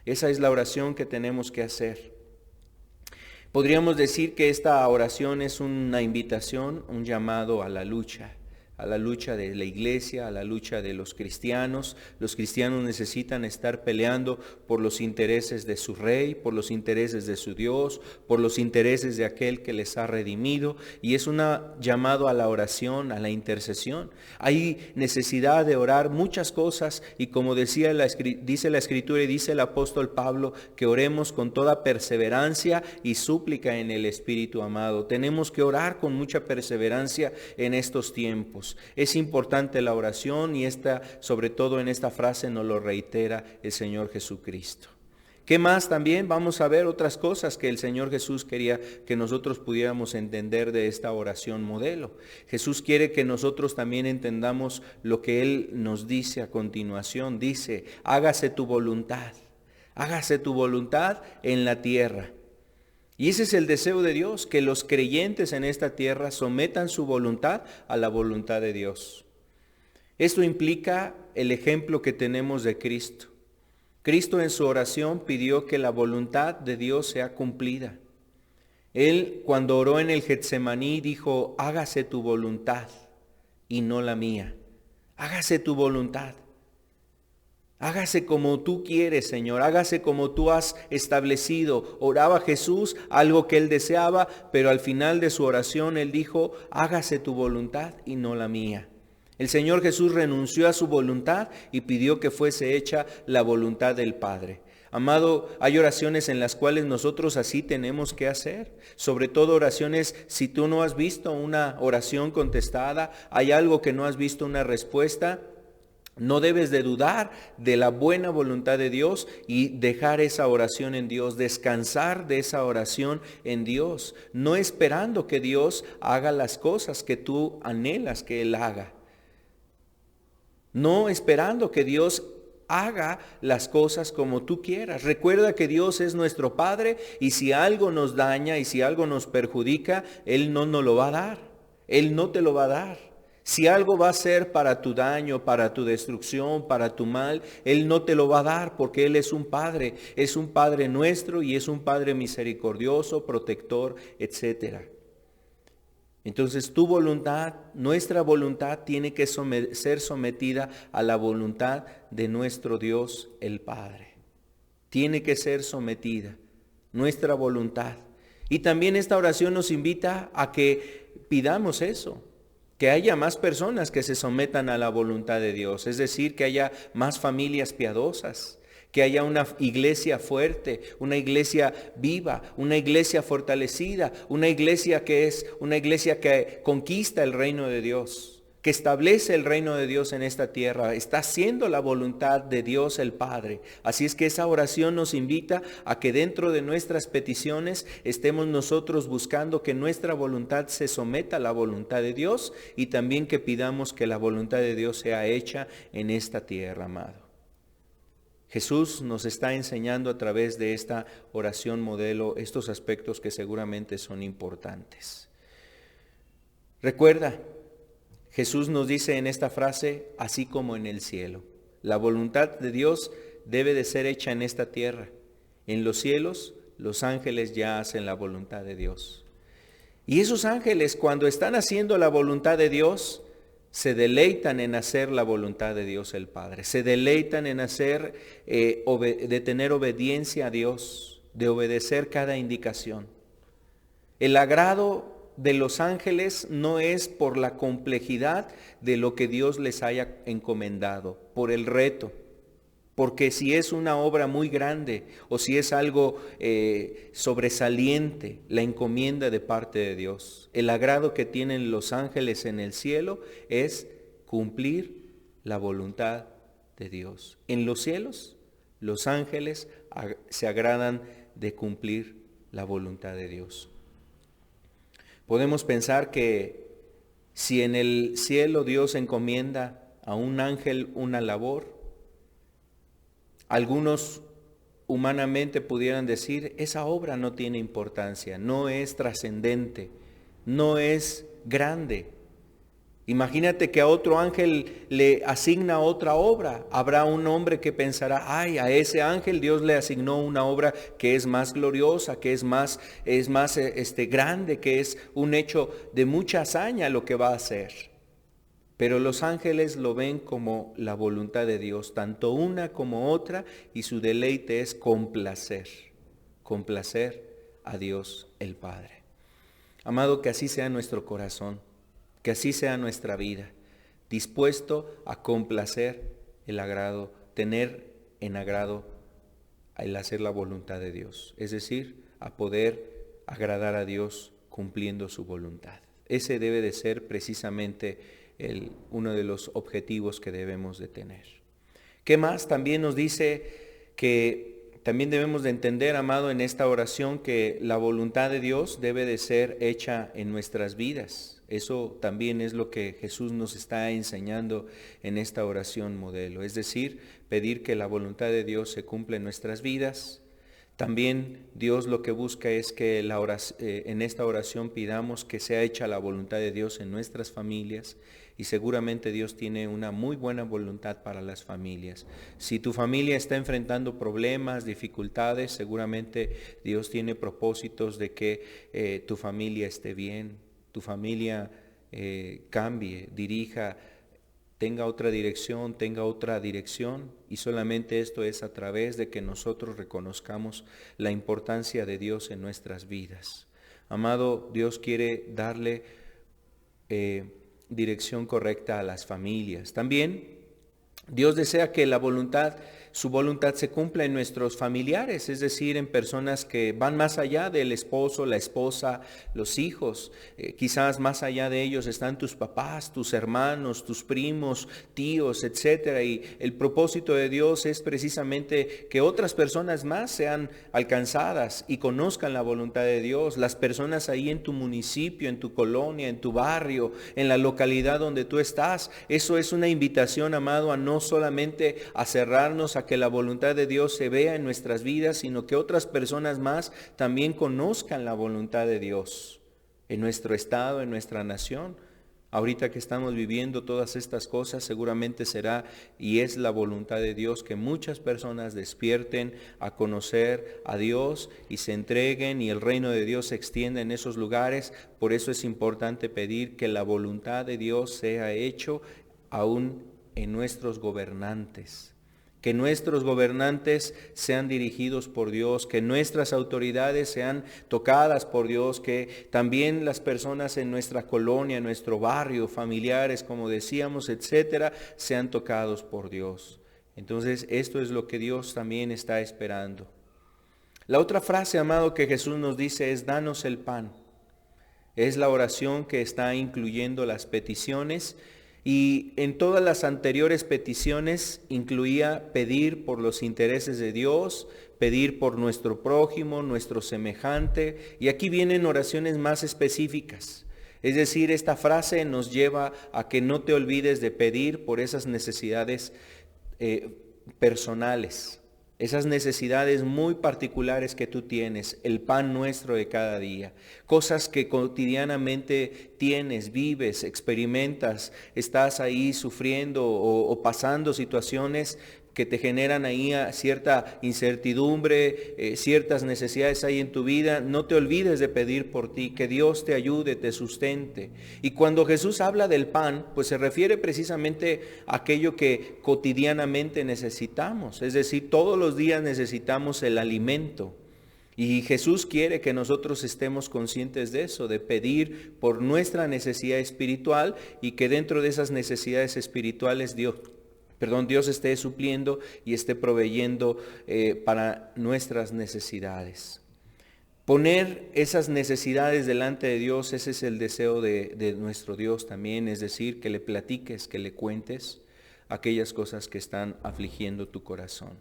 [SPEAKER 1] Esa es la oración que tenemos que hacer. Podríamos decir que esta oración es una invitación, un llamado a la lucha de la iglesia, a la lucha de los cristianos. Los cristianos necesitan estar peleando por los intereses de su rey, por los intereses de su Dios, por los intereses de aquel que les ha redimido, y es un llamado a la oración, a la intercesión. Hay necesidad de orar muchas cosas, y como dice la Escritura y dice el apóstol Pablo, que oremos con toda perseverancia y súplica en el Espíritu, amado. Tenemos que orar con mucha perseverancia en estos tiempos. Es importante la oración, y sobre todo en esta frase nos lo reitera el Señor Jesucristo. ¿Qué más? También vamos a ver otras cosas que el Señor Jesús quería que nosotros pudiéramos entender de esta oración modelo. Jesús quiere que nosotros también entendamos lo que Él nos dice a continuación. Dice, hágase tu voluntad en la tierra. Y ese es el deseo de Dios, que los creyentes en esta tierra sometan su voluntad a la voluntad de Dios. Esto implica el ejemplo que tenemos de Cristo. Cristo en su oración pidió que la voluntad de Dios sea cumplida. Él, cuando oró en el Getsemaní, dijo, hágase tu voluntad y no la mía. Hágase tu voluntad. Hágase como tú quieres, Señor, hágase como tú has establecido. Oraba Jesús, algo que él deseaba, pero al final de su oración él dijo, hágase tu voluntad y no la mía. El Señor Jesús renunció a su voluntad y pidió que fuese hecha la voluntad del Padre. Amado, hay oraciones en las cuales nosotros así tenemos que hacer. Sobre todo oraciones, si tú no has visto una oración contestada, hay algo que no has visto una respuesta, No debes de dudar de la buena voluntad de Dios y dejar esa oración en Dios, descansar de esa oración en Dios, no esperando que Dios haga las cosas que tú anhelas que Él haga. No esperando que Dios haga las cosas como tú quieras. Recuerda que Dios es nuestro Padre y si algo nos daña y si algo nos perjudica, Él no nos lo va a dar. Él no te lo va a dar. Si algo va a ser para tu daño, para tu destrucción, para tu mal, Él no te lo va a dar porque Él es un Padre nuestro y es un Padre misericordioso, protector, etcétera. Entonces tu voluntad, nuestra voluntad tiene que ser sometida a la voluntad de nuestro Dios el Padre. Tiene que ser sometida nuestra voluntad. Y también esta oración nos invita a que pidamos eso, que haya más personas que se sometan a la voluntad de Dios, es decir, que haya más familias piadosas, que haya una iglesia fuerte, una iglesia viva, una iglesia fortalecida, una iglesia que conquista el reino de Dios, que establece el reino de Dios en esta tierra, está haciendo la voluntad de Dios el Padre. Así es que esa oración nos invita a que dentro de nuestras peticiones estemos nosotros buscando que nuestra voluntad se someta a la voluntad de Dios y también que pidamos que la voluntad de Dios sea hecha en esta tierra, amado. Jesús nos está enseñando a través de esta oración modelo estos aspectos que seguramente son importantes. Recuerda, Jesús nos dice en esta frase, así como en el cielo. La voluntad de Dios debe de ser hecha en esta tierra. En los cielos, los ángeles ya hacen la voluntad de Dios. Y esos ángeles, cuando están haciendo la voluntad de Dios, se deleitan en hacer la voluntad de Dios el Padre. Se deleitan en de tener obediencia a Dios, de obedecer cada indicación. El agrado de los ángeles no es por la complejidad de lo que Dios les haya encomendado, por el reto. Porque si es una obra muy grande o si es algo sobresaliente, la encomienda de parte de Dios. El agrado que tienen los ángeles en el cielo es cumplir la voluntad de Dios. En los cielos, los ángeles se agradan de cumplir la voluntad de Dios. Podemos pensar que si en el cielo Dios encomienda a un ángel una labor, algunos humanamente pudieran decir, esa obra no tiene importancia, no es trascendente, no es grande. Imagínate que a otro ángel le asigna otra obra. Habrá un hombre que pensará, ay, a ese ángel Dios le asignó una obra que es más gloriosa, que es más grande, que es un hecho de mucha hazaña lo que va a hacer. Pero los ángeles lo ven como la voluntad de Dios, tanto una como otra, y su deleite es complacer a Dios el Padre. Amado, que así sea nuestro corazón, que así sea nuestra vida, dispuesto a complacer el agrado, tener en agrado el hacer la voluntad de Dios, es decir, a poder agradar a Dios cumpliendo su voluntad. Ese debe de ser precisamente uno de los objetivos que debemos de tener. ¿Qué más? También nos dice que también debemos de entender, amado, en esta oración que la voluntad de Dios debe de ser hecha en nuestras vidas. Eso también es lo que Jesús nos está enseñando en esta oración modelo. Es decir, pedir que la voluntad de Dios se cumpla en nuestras vidas. También Dios lo que busca es que en esta oración pidamos que sea hecha la voluntad de Dios en nuestras familias. Y seguramente Dios tiene una muy buena voluntad para las familias. Si tu familia está enfrentando problemas, dificultades, seguramente Dios tiene propósitos de que tu familia esté bien, tu familia cambie, dirija, tenga otra dirección, y solamente esto es a través de que nosotros reconozcamos la importancia de Dios en nuestras vidas. Amado, Dios quiere darle dirección correcta a las familias. También Dios desea que su voluntad se cumpla en nuestros familiares, es decir, en personas que van más allá del esposo, la esposa, los hijos. Quizás más allá de ellos están tus papás, tus hermanos, tus primos, tíos, etcétera. Y el propósito de Dios es precisamente que otras personas más sean alcanzadas y conozcan la voluntad de Dios. Las personas ahí en tu municipio, en tu colonia, en tu barrio, en la localidad donde tú estás. Eso es una invitación, amado, a no solamente a cerrarnos a que la voluntad de Dios se vea en nuestras vidas, sino que otras personas más también conozcan la voluntad de Dios en nuestro estado, en nuestra nación. Ahorita que estamos viviendo todas estas cosas, seguramente será y es la voluntad de Dios que muchas personas despierten a conocer a Dios y se entreguen y el reino de Dios se extienda en esos lugares. Por eso es importante pedir que la voluntad de Dios sea hecho aún en nuestros gobernantes. Que nuestros gobernantes sean dirigidos por Dios, que nuestras autoridades sean tocadas por Dios, que también las personas en nuestra colonia, en nuestro barrio, familiares, como decíamos, etcétera, sean tocados por Dios. Entonces, esto es lo que Dios también está esperando. La otra frase, amado, que Jesús nos dice es: danos el pan. Es la oración que está incluyendo las peticiones. Y en todas las anteriores peticiones incluía pedir por los intereses de Dios, pedir por nuestro prójimo, nuestro semejante. Y aquí vienen oraciones más específicas. Es decir, esta frase nos lleva a que no te olvides de pedir por esas necesidades personales. Esas necesidades muy particulares que tú tienes, el pan nuestro de cada día, cosas que cotidianamente tienes, vives, experimentas, estás ahí sufriendo o pasando situaciones que te generan ahí cierta incertidumbre, ciertas necesidades hay en tu vida. No te olvides de pedir por ti, que Dios te ayude, te sustente. Y cuando Jesús habla del pan, pues se refiere precisamente a aquello que cotidianamente necesitamos. Es decir, todos los días necesitamos el alimento. Y Jesús quiere que nosotros estemos conscientes de eso, de pedir por nuestra necesidad espiritual y que dentro de esas necesidades espirituales Dios esté supliendo y esté proveyendo para nuestras necesidades. Poner esas necesidades delante de Dios, ese es el deseo de nuestro Dios también, es decir, que le platiques, que le cuentes aquellas cosas que están afligiendo tu corazón.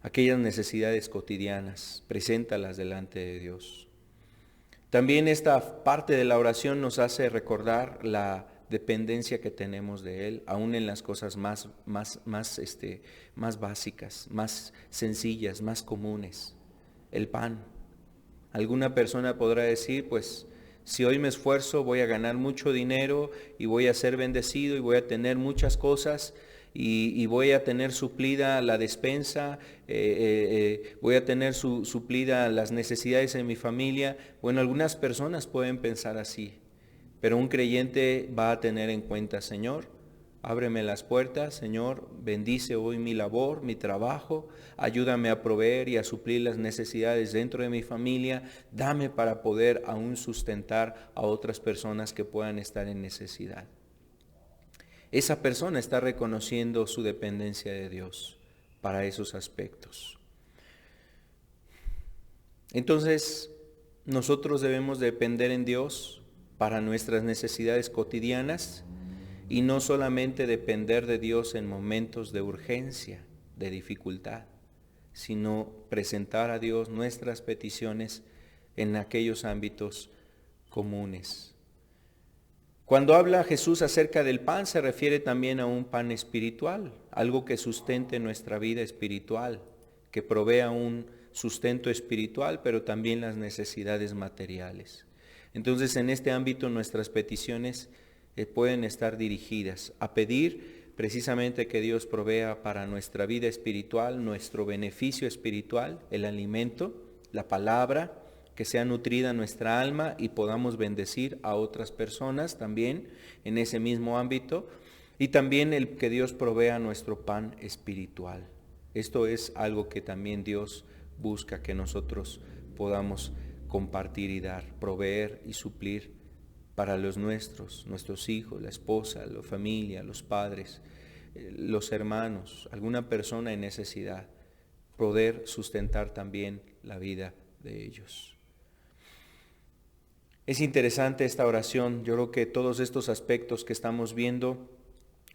[SPEAKER 1] Aquellas necesidades cotidianas, preséntalas delante de Dios. También esta parte de la oración nos hace recordar la dependencia que tenemos de Él, aún en las cosas más básicas, más sencillas, más comunes. El pan. Alguna persona podrá decir, pues, si hoy me esfuerzo voy a ganar mucho dinero y voy a ser bendecido y voy a tener muchas cosas y voy a tener suplida la despensa, voy a tener suplida las necesidades en mi familia. Bueno, algunas personas pueden pensar así. Pero un creyente va a tener en cuenta: Señor, ábreme las puertas, Señor, bendice hoy mi labor, mi trabajo, ayúdame a proveer y a suplir las necesidades dentro de mi familia, dame para poder aún sustentar a otras personas que puedan estar en necesidad. Esa persona está reconociendo su dependencia de Dios para esos aspectos. Entonces, nosotros debemos depender en Dios para nuestras necesidades cotidianas y no solamente depender de Dios en momentos de urgencia, de dificultad, sino presentar a Dios nuestras peticiones en aquellos ámbitos comunes. Cuando habla Jesús acerca del pan, se refiere también a un pan espiritual, algo que sustente nuestra vida espiritual, que provea un sustento espiritual, pero también las necesidades materiales. Entonces, en este ámbito nuestras peticiones pueden estar dirigidas a pedir precisamente que Dios provea para nuestra vida espiritual, nuestro beneficio espiritual, el alimento, la palabra, que sea nutrida nuestra alma y podamos bendecir a otras personas también en ese mismo ámbito, y también el que Dios provea nuestro pan espiritual. Esto es algo que también Dios busca que nosotros podamos compartir y dar, proveer y suplir para los nuestros hijos, la esposa, la familia, los padres, los hermanos, alguna persona en necesidad, poder sustentar también la vida de ellos. Es interesante esta oración. Yo creo que todos estos aspectos que estamos viendo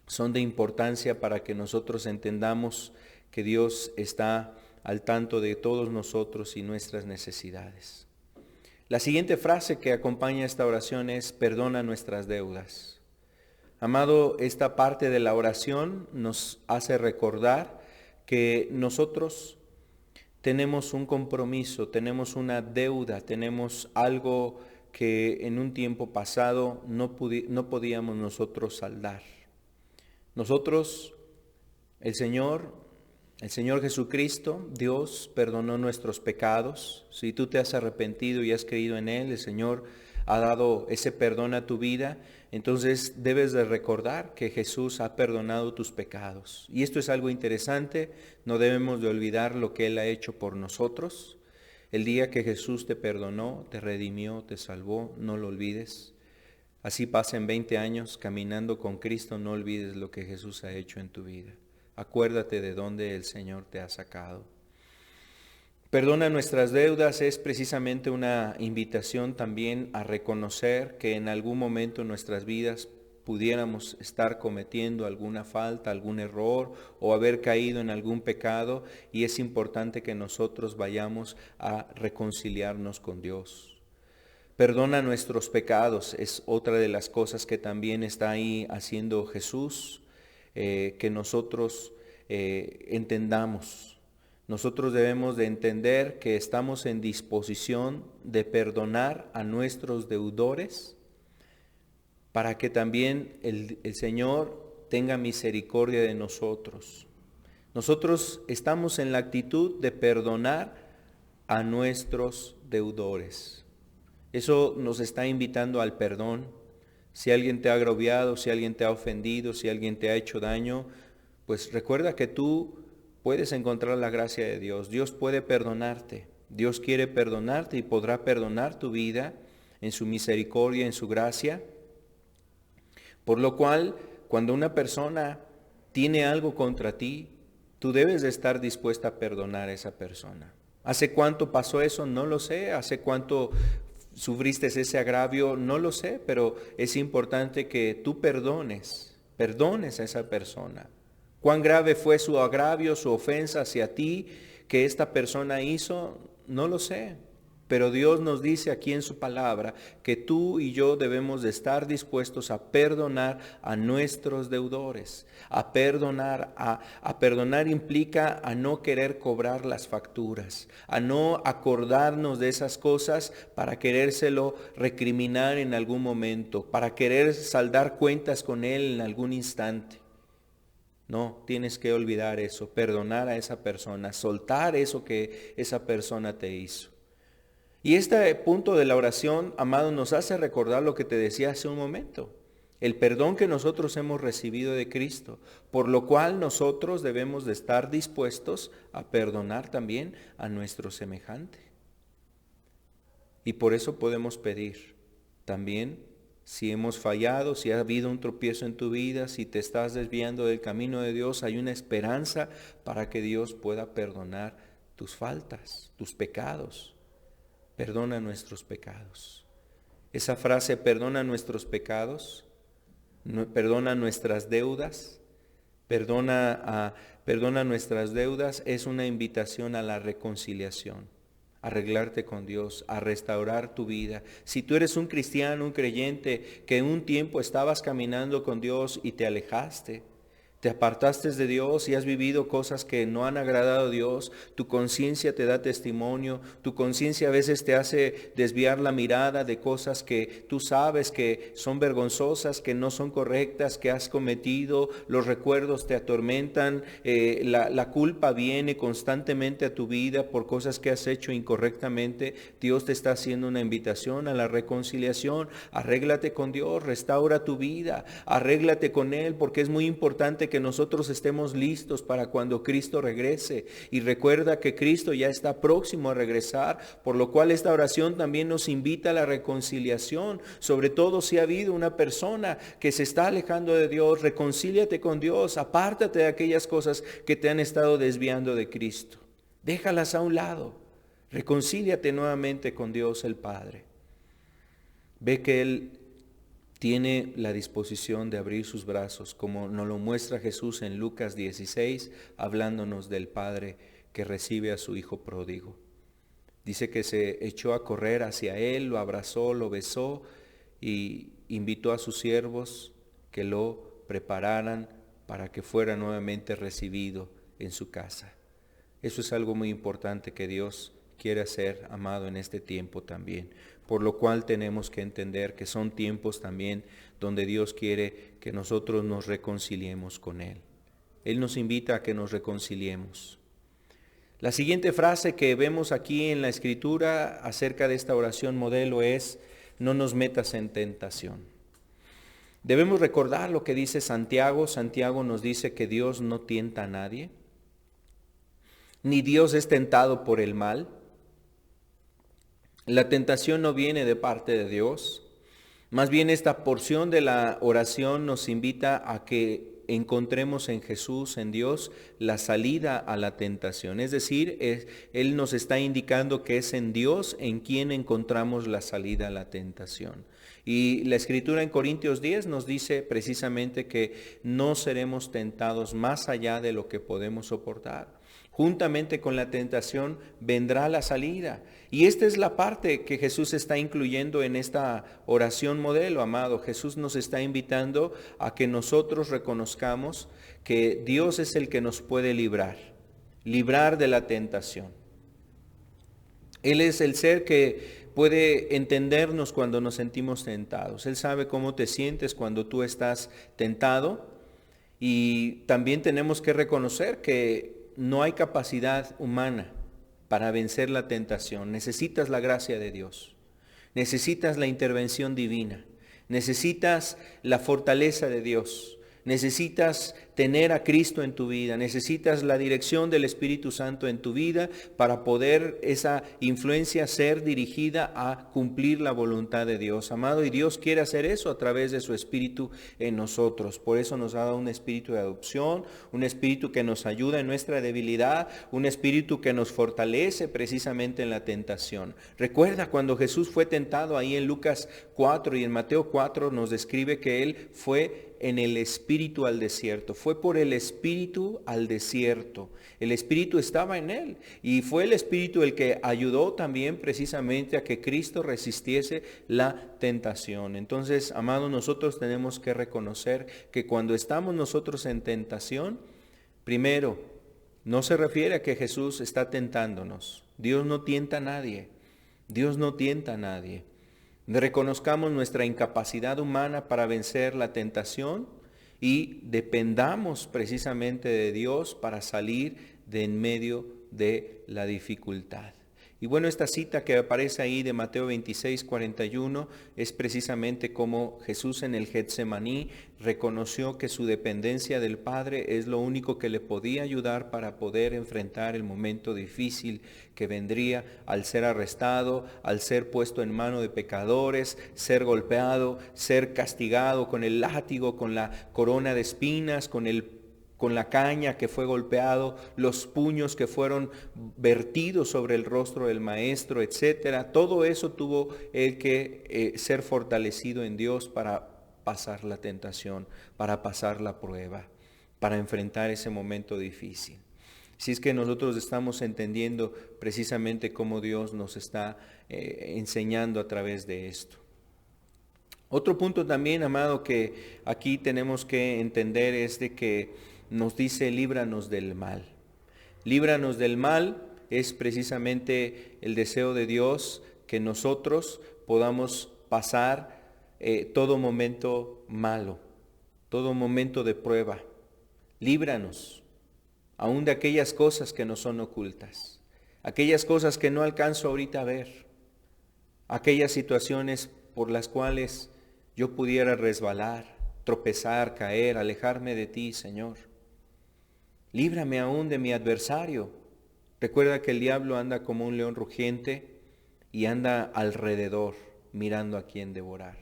[SPEAKER 1] son de importancia para que nosotros entendamos que Dios está al tanto de todos nosotros y nuestras necesidades. La siguiente frase que acompaña esta oración es: perdona nuestras deudas. Amado, esta parte de la oración nos hace recordar que nosotros tenemos un compromiso, tenemos una deuda, tenemos algo que en un tiempo pasado no podíamos nosotros saldar. Nosotros, el Señor Jesucristo, Dios, perdonó nuestros pecados. Si tú te has arrepentido y has creído en Él, el Señor ha dado ese perdón a tu vida. Entonces debes de recordar que Jesús ha perdonado tus pecados. Y esto es algo interesante, no debemos de olvidar lo que Él ha hecho por nosotros. El día que Jesús te perdonó, te redimió, te salvó, no lo olvides. Así pasen 20 años caminando con Cristo, no olvides lo que Jesús ha hecho en tu vida. Acuérdate de dónde el Señor te ha sacado. Perdona nuestras deudas es precisamente una invitación también a reconocer que en algún momento en nuestras vidas pudiéramos estar cometiendo alguna falta, algún error o haber caído en algún pecado, y es importante que nosotros vayamos a reconciliarnos con Dios. Perdona nuestros pecados es otra de las cosas que también está ahí haciendo Jesús, que nosotros entendamos. Nosotros debemos de entender que estamos en disposición de perdonar a nuestros deudores para que también el Señor tenga misericordia de nosotros. Nosotros estamos en la actitud de perdonar a nuestros deudores. Eso nos está invitando al perdón. Si alguien te ha agraviado, si alguien te ha ofendido, si alguien te ha hecho daño, pues recuerda que tú puedes encontrar la gracia de Dios. Dios puede perdonarte. Dios quiere perdonarte y podrá perdonar tu vida en su misericordia, en su gracia. Por lo cual, cuando una persona tiene algo contra ti, tú debes de estar dispuesta a perdonar a esa persona. ¿Hace cuánto pasó eso? No lo sé. ¿Hace cuánto sufriste ese agravio? No lo sé, pero es importante que tú perdones a esa persona. ¿Cuán grave fue su agravio, su ofensa hacia ti que esta persona hizo? No lo sé. Pero Dios nos dice aquí en su palabra que tú y yo debemos de estar dispuestos a perdonar a nuestros deudores. A perdonar implica a no querer cobrar las facturas, a no acordarnos de esas cosas para querérselo recriminar en algún momento, para querer saldar cuentas con él en algún instante. No, tienes que olvidar eso, perdonar a esa persona, soltar eso que esa persona te hizo. Y este punto de la oración, amado, nos hace recordar lo que te decía hace un momento. El perdón que nosotros hemos recibido de Cristo, por lo cual nosotros debemos de estar dispuestos a perdonar también a nuestro semejante. Y por eso podemos pedir también, si hemos fallado, si ha habido un tropiezo en tu vida, si te estás desviando del camino de Dios, hay una esperanza para que Dios pueda perdonar tus faltas, tus pecados. Perdona nuestros pecados. Esa frase, perdona nuestros pecados, perdona nuestras deudas, perdona nuestras deudas, es una invitación a la reconciliación, a arreglarte con Dios, a restaurar tu vida. Si tú eres un cristiano, un creyente, que en un tiempo estabas caminando con Dios y te alejaste, te apartaste de Dios y has vivido cosas que no han agradado a Dios, tu conciencia te da testimonio, tu conciencia a veces te hace desviar la mirada de cosas que tú sabes que son vergonzosas, que no son correctas, que has cometido, los recuerdos te atormentan, la culpa viene constantemente a tu vida por cosas que has hecho incorrectamente. Dios te está haciendo una invitación a la reconciliación. Arréglate con Dios, restaura tu vida, arréglate con Él, porque es muy importante que que nosotros estemos listos para cuando Cristo regrese. Y recuerda que Cristo ya está próximo a regresar, por lo cual esta oración también nos invita a la reconciliación. Sobre todo si ha habido una persona que se está alejando de Dios, reconcíliate con Dios, apártate de aquellas cosas que te han estado desviando de Cristo. Déjalas a un lado, reconcíliate nuevamente con Dios el Padre. Ve que Él tiene la disposición de abrir sus brazos, como nos lo muestra Jesús en Lucas 16, hablándonos del Padre que recibe a su Hijo pródigo. Dice que se echó a correr hacia Él, lo abrazó, lo besó y invitó a sus siervos que lo prepararan para que fuera nuevamente recibido en su casa. Eso es algo muy importante que Dios quiere hacer, amado, en este tiempo también. Por lo cual tenemos que entender que son tiempos también donde Dios quiere que nosotros nos reconciliemos con Él. Él nos invita a que nos reconciliemos. La siguiente frase que vemos aquí en la Escritura acerca de esta oración modelo es: no nos metas en tentación. Debemos recordar lo que dice Santiago. Santiago nos dice que Dios no tienta a nadie, ni Dios es tentado por el mal. La tentación no viene de parte de Dios. Más bien esta porción de la oración nos invita a que encontremos en Jesús, en Dios, la salida a la tentación. Es decir, Él nos está indicando que es en Dios en quien encontramos la salida a la tentación. Y la Escritura en Corintios 10 nos dice precisamente que no seremos tentados más allá de lo que podemos soportar. Juntamente con la tentación vendrá la salida. Y esta es la parte que Jesús está incluyendo en esta oración modelo, amado. Jesús nos está invitando a que nosotros reconozcamos que Dios es el que nos puede librar de la tentación. Él es el ser que puede entendernos cuando nos sentimos tentados. Él sabe cómo te sientes cuando tú estás tentado. Y también tenemos que reconocer que no hay capacidad humana para vencer la tentación. Necesitas la gracia de Dios. Necesitas la intervención divina. Necesitas la fortaleza de Dios. Necesitas tener a Cristo en tu vida. Necesitas la dirección del Espíritu Santo en tu vida para poder esa influencia ser dirigida a cumplir la voluntad de Dios, amado. Y Dios quiere hacer eso a través de su Espíritu en nosotros. Por eso nos ha dado un espíritu de adopción, un espíritu que nos ayuda en nuestra debilidad, un espíritu que nos fortalece precisamente en la tentación. Recuerda cuando Jesús fue tentado ahí en Lucas 4 y en Mateo 4 nos describe que Él fue en el espíritu al desierto. Fue por el espíritu al desierto. El espíritu estaba en Él. Y fue el espíritu el que ayudó también precisamente a que Cristo resistiese la tentación. Entonces, amados, nosotros tenemos que reconocer que cuando estamos nosotros en tentación, primero, no se refiere a que Jesús está tentándonos. Dios no tienta a nadie. Dios no tienta a nadie. Reconozcamos nuestra incapacidad humana para vencer la tentación y dependamos precisamente de Dios para salir de en medio de la dificultad. Y bueno, esta cita que aparece ahí de Mateo 26:41 es precisamente como Jesús en el Getsemaní reconoció que su dependencia del Padre es lo único que le podía ayudar para poder enfrentar el momento difícil que vendría al ser arrestado, al ser puesto en mano de pecadores, ser golpeado, ser castigado con el látigo, con la corona de espinas, con la caña que fue golpeado, los puños que fueron vertidos sobre el rostro del maestro, etcétera. Todo eso tuvo él que ser fortalecido en Dios para pasar la tentación, para pasar la prueba, para enfrentar ese momento difícil. Si es que nosotros estamos entendiendo precisamente cómo Dios nos está enseñando a través de esto. Otro punto también, amado, que aquí tenemos que entender es de que nos dice líbranos del mal. Líbranos del mal es precisamente el deseo de Dios que nosotros podamos pasar todo momento malo, todo momento de prueba. Líbranos aún de aquellas cosas que nos son ocultas, aquellas cosas que no alcanzo ahorita a ver, aquellas situaciones por las cuales yo pudiera resbalar, tropezar, caer, alejarme de ti, Señor. Líbrame aún de mi adversario. Recuerda que el diablo anda como un león rugiente y anda alrededor mirando a quién devorar.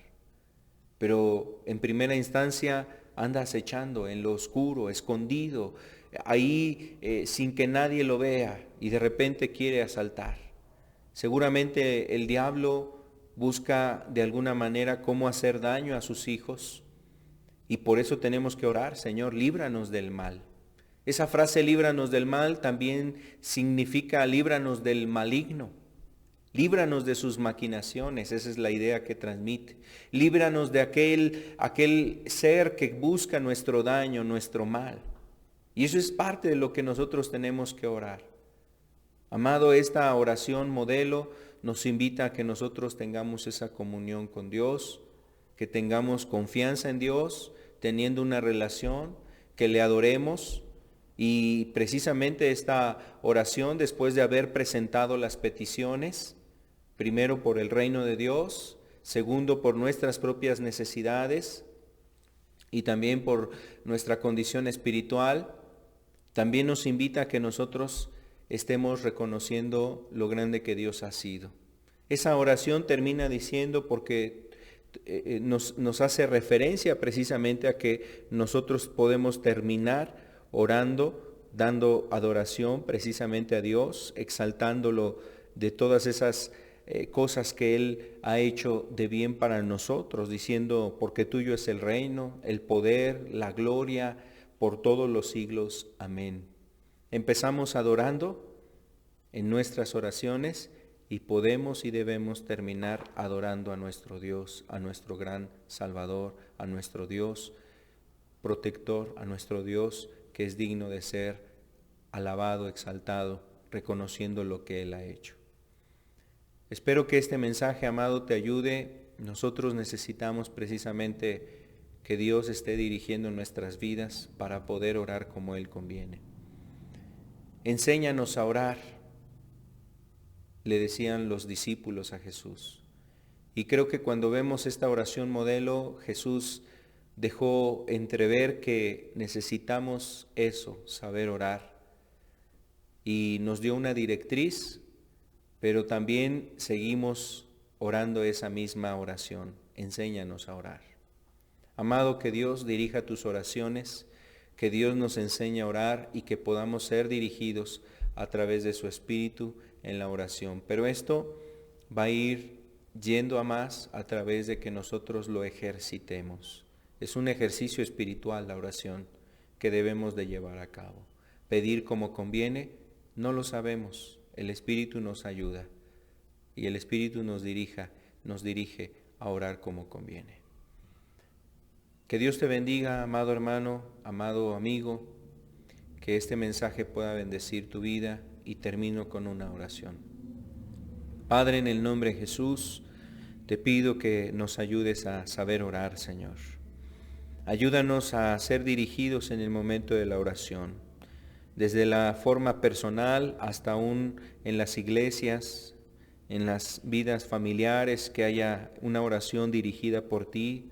[SPEAKER 1] Pero en primera instancia anda acechando en lo oscuro, escondido, ahí sin que nadie lo vea, y de repente quiere asaltar. Seguramente el diablo busca de alguna manera cómo hacer daño a sus hijos, y por eso tenemos que orar: Señor, líbranos del mal. Esa frase líbranos del mal también significa líbranos del maligno. Líbranos de sus maquinaciones, esa es la idea que transmite. Líbranos de aquel ser que busca nuestro daño, nuestro mal. Y eso es parte de lo que nosotros tenemos que orar. Amado, esta oración modelo nos invita a que nosotros tengamos esa comunión con Dios, que tengamos confianza en Dios, teniendo una relación, que le adoremos. Y precisamente esta oración, después de haber presentado las peticiones, primero por el reino de Dios, segundo por nuestras propias necesidades y también por nuestra condición espiritual, también nos invita a que nosotros estemos reconociendo lo grande que Dios ha sido. Esa oración termina diciendo, porque nos hace referencia precisamente a que nosotros podemos terminar orando, dando adoración precisamente a Dios, exaltándolo de todas esas cosas que Él ha hecho de bien para nosotros, diciendo: porque tuyo es el reino, el poder, la gloria, por todos los siglos. Amén. Empezamos adorando en nuestras oraciones y podemos y debemos terminar adorando a nuestro Dios, a nuestro gran Salvador, a nuestro Dios protector, a nuestro Dios que es digno de ser alabado, exaltado, reconociendo lo que Él ha hecho. Espero que este mensaje, amado, te ayude. Nosotros necesitamos precisamente que Dios esté dirigiendo nuestras vidas para poder orar como Él conviene. Enséñanos a orar, le decían los discípulos a Jesús. Y creo que cuando vemos esta oración modelo, Jesús dejó entrever que necesitamos eso, saber orar. Y nos dio una directriz, pero también seguimos orando esa misma oración. Enséñanos a orar. Amado, que Dios dirija tus oraciones, que Dios nos enseñe a orar y que podamos ser dirigidos a través de su Espíritu en la oración. Pero esto va a ir yendo a más a través de que nosotros lo ejercitemos. Es un ejercicio espiritual la oración que debemos de llevar a cabo. Pedir como conviene, no lo sabemos. El Espíritu nos ayuda y el Espíritu nos dirige a orar como conviene. Que Dios te bendiga, amado hermano, amado amigo, que este mensaje pueda bendecir tu vida, y termino con una oración. Padre, en el nombre de Jesús, te pido que nos ayudes a saber orar, Señor. Ayúdanos a ser dirigidos en el momento de la oración, desde la forma personal hasta aún en las iglesias, en las vidas familiares, que haya una oración dirigida por ti,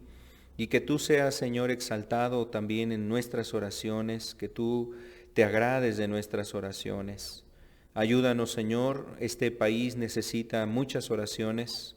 [SPEAKER 1] y que tú seas, Señor, exaltado también en nuestras oraciones, que tú te agrades de nuestras oraciones. Ayúdanos, Señor. Este país necesita muchas oraciones.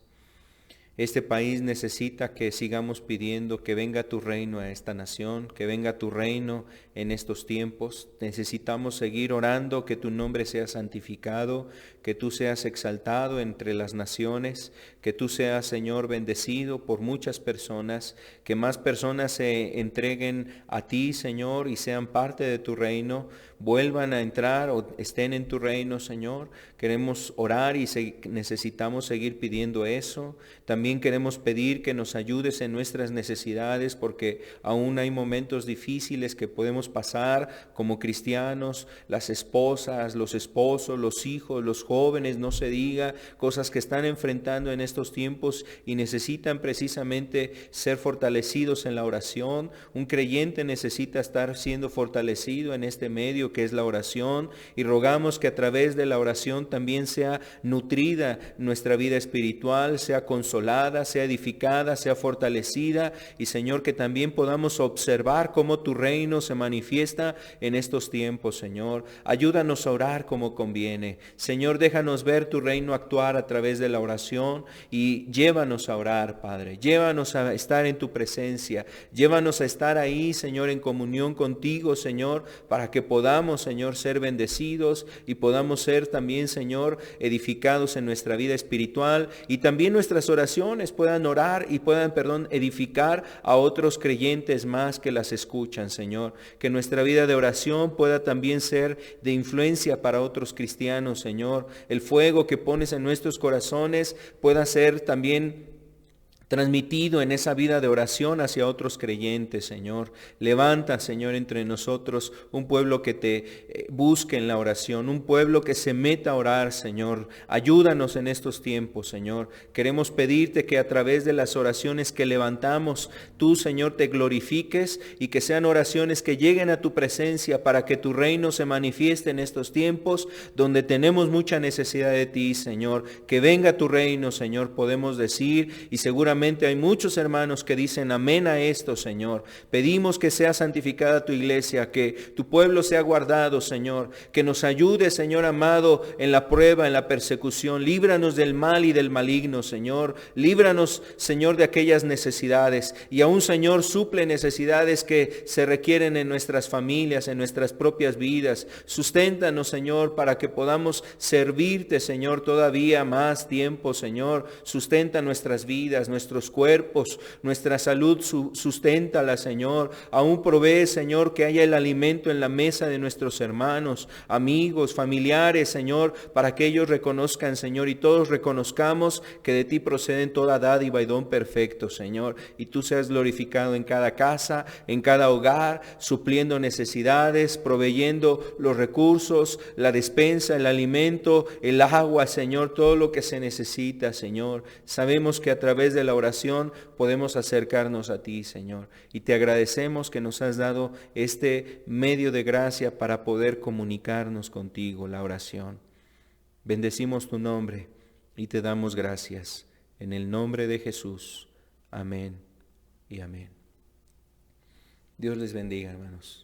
[SPEAKER 1] Este país necesita que sigamos pidiendo que venga tu reino a esta nación, que venga tu reino en estos tiempos. Necesitamos seguir orando, que tu nombre sea santificado, que tú seas exaltado entre las naciones, que tú seas, Señor, bendecido por muchas personas, que más personas se entreguen a ti, Señor, y sean parte de tu reino, vuelvan a entrar o estén en tu reino, Señor. Queremos orar y necesitamos seguir pidiendo eso. También queremos pedir que nos ayudes en nuestras necesidades, porque aún hay momentos difíciles que podemos pasar como cristianos, las esposas, los esposos, los hijos, los jóvenes, no se diga, cosas que están enfrentando en estos tiempos y necesitan precisamente ser fortalecidos en la oración. Un creyente necesita estar siendo fortalecido en este medio que es la oración, y rogamos que a través de la oración también sea nutrida nuestra vida espiritual, sea consolada, sea edificada, sea fortalecida, y Señor, que también podamos observar cómo tu reino se manifiesta en estos tiempos, Señor. Ayúdanos a orar como conviene. Señor, déjanos ver tu reino actuar a través de la oración, y llévanos a orar, Padre. Llévanos a estar en tu presencia. Llévanos a estar ahí, Señor, en comunión contigo, Señor, para que podamos, Señor, ser bendecidos y podamos ser también, Señor, edificados en nuestra vida espiritual, y también nuestras oraciones puedan orar y puedan, edificar a otros creyentes más que las escuchan, Señor. Que nuestra vida de oración pueda también ser de influencia para otros cristianos, Señor. El fuego que pones en nuestros corazones pueda ser también transmitido en esa vida de oración hacia otros creyentes, Señor. Levanta, Señor, entre nosotros un pueblo que te busque en la oración, un pueblo que se meta a orar, Señor. Ayúdanos en estos tiempos, Señor. Queremos pedirte que a través de las oraciones que levantamos, tú, Señor, te glorifiques, y que sean oraciones que lleguen a tu presencia para que tu reino se manifieste en estos tiempos donde tenemos mucha necesidad de ti, Señor. Que venga tu reino, Señor, podemos decir, y seguramente hay muchos hermanos que dicen amén a esto, Señor. Pedimos que sea santificada tu iglesia, que tu pueblo sea guardado, Señor. Que nos ayude, Señor amado, en la prueba, en la persecución. Líbranos del mal y del maligno, Señor. Líbranos, Señor, de aquellas necesidades. Y aún, Señor, suple necesidades que se requieren en nuestras familias, en nuestras propias vidas. Susténtanos, Señor, para que podamos servirte, Señor, todavía más tiempo, Señor. Sustenta nuestras vidas, nuestros cuerpos, nuestra salud, susténtala, Señor. Aún provee, Señor, que haya el alimento en la mesa de nuestros hermanos, amigos, familiares, Señor, para que ellos reconozcan, Señor, y todos reconozcamos que de ti proceden toda dádiva y don perfecto, Señor. Y tú seas glorificado en cada casa, en cada hogar, supliendo necesidades, proveyendo los recursos, la despensa, el alimento, el agua, Señor, todo lo que se necesita, Señor. Sabemos que a través de la oración podemos acercarnos a ti, Señor, y te agradecemos que nos has dado este medio de gracia para poder comunicarnos contigo, la oración. Bendecimos tu nombre y te damos gracias en el nombre de Jesús. Amén y amén. Dios les bendiga, hermanos.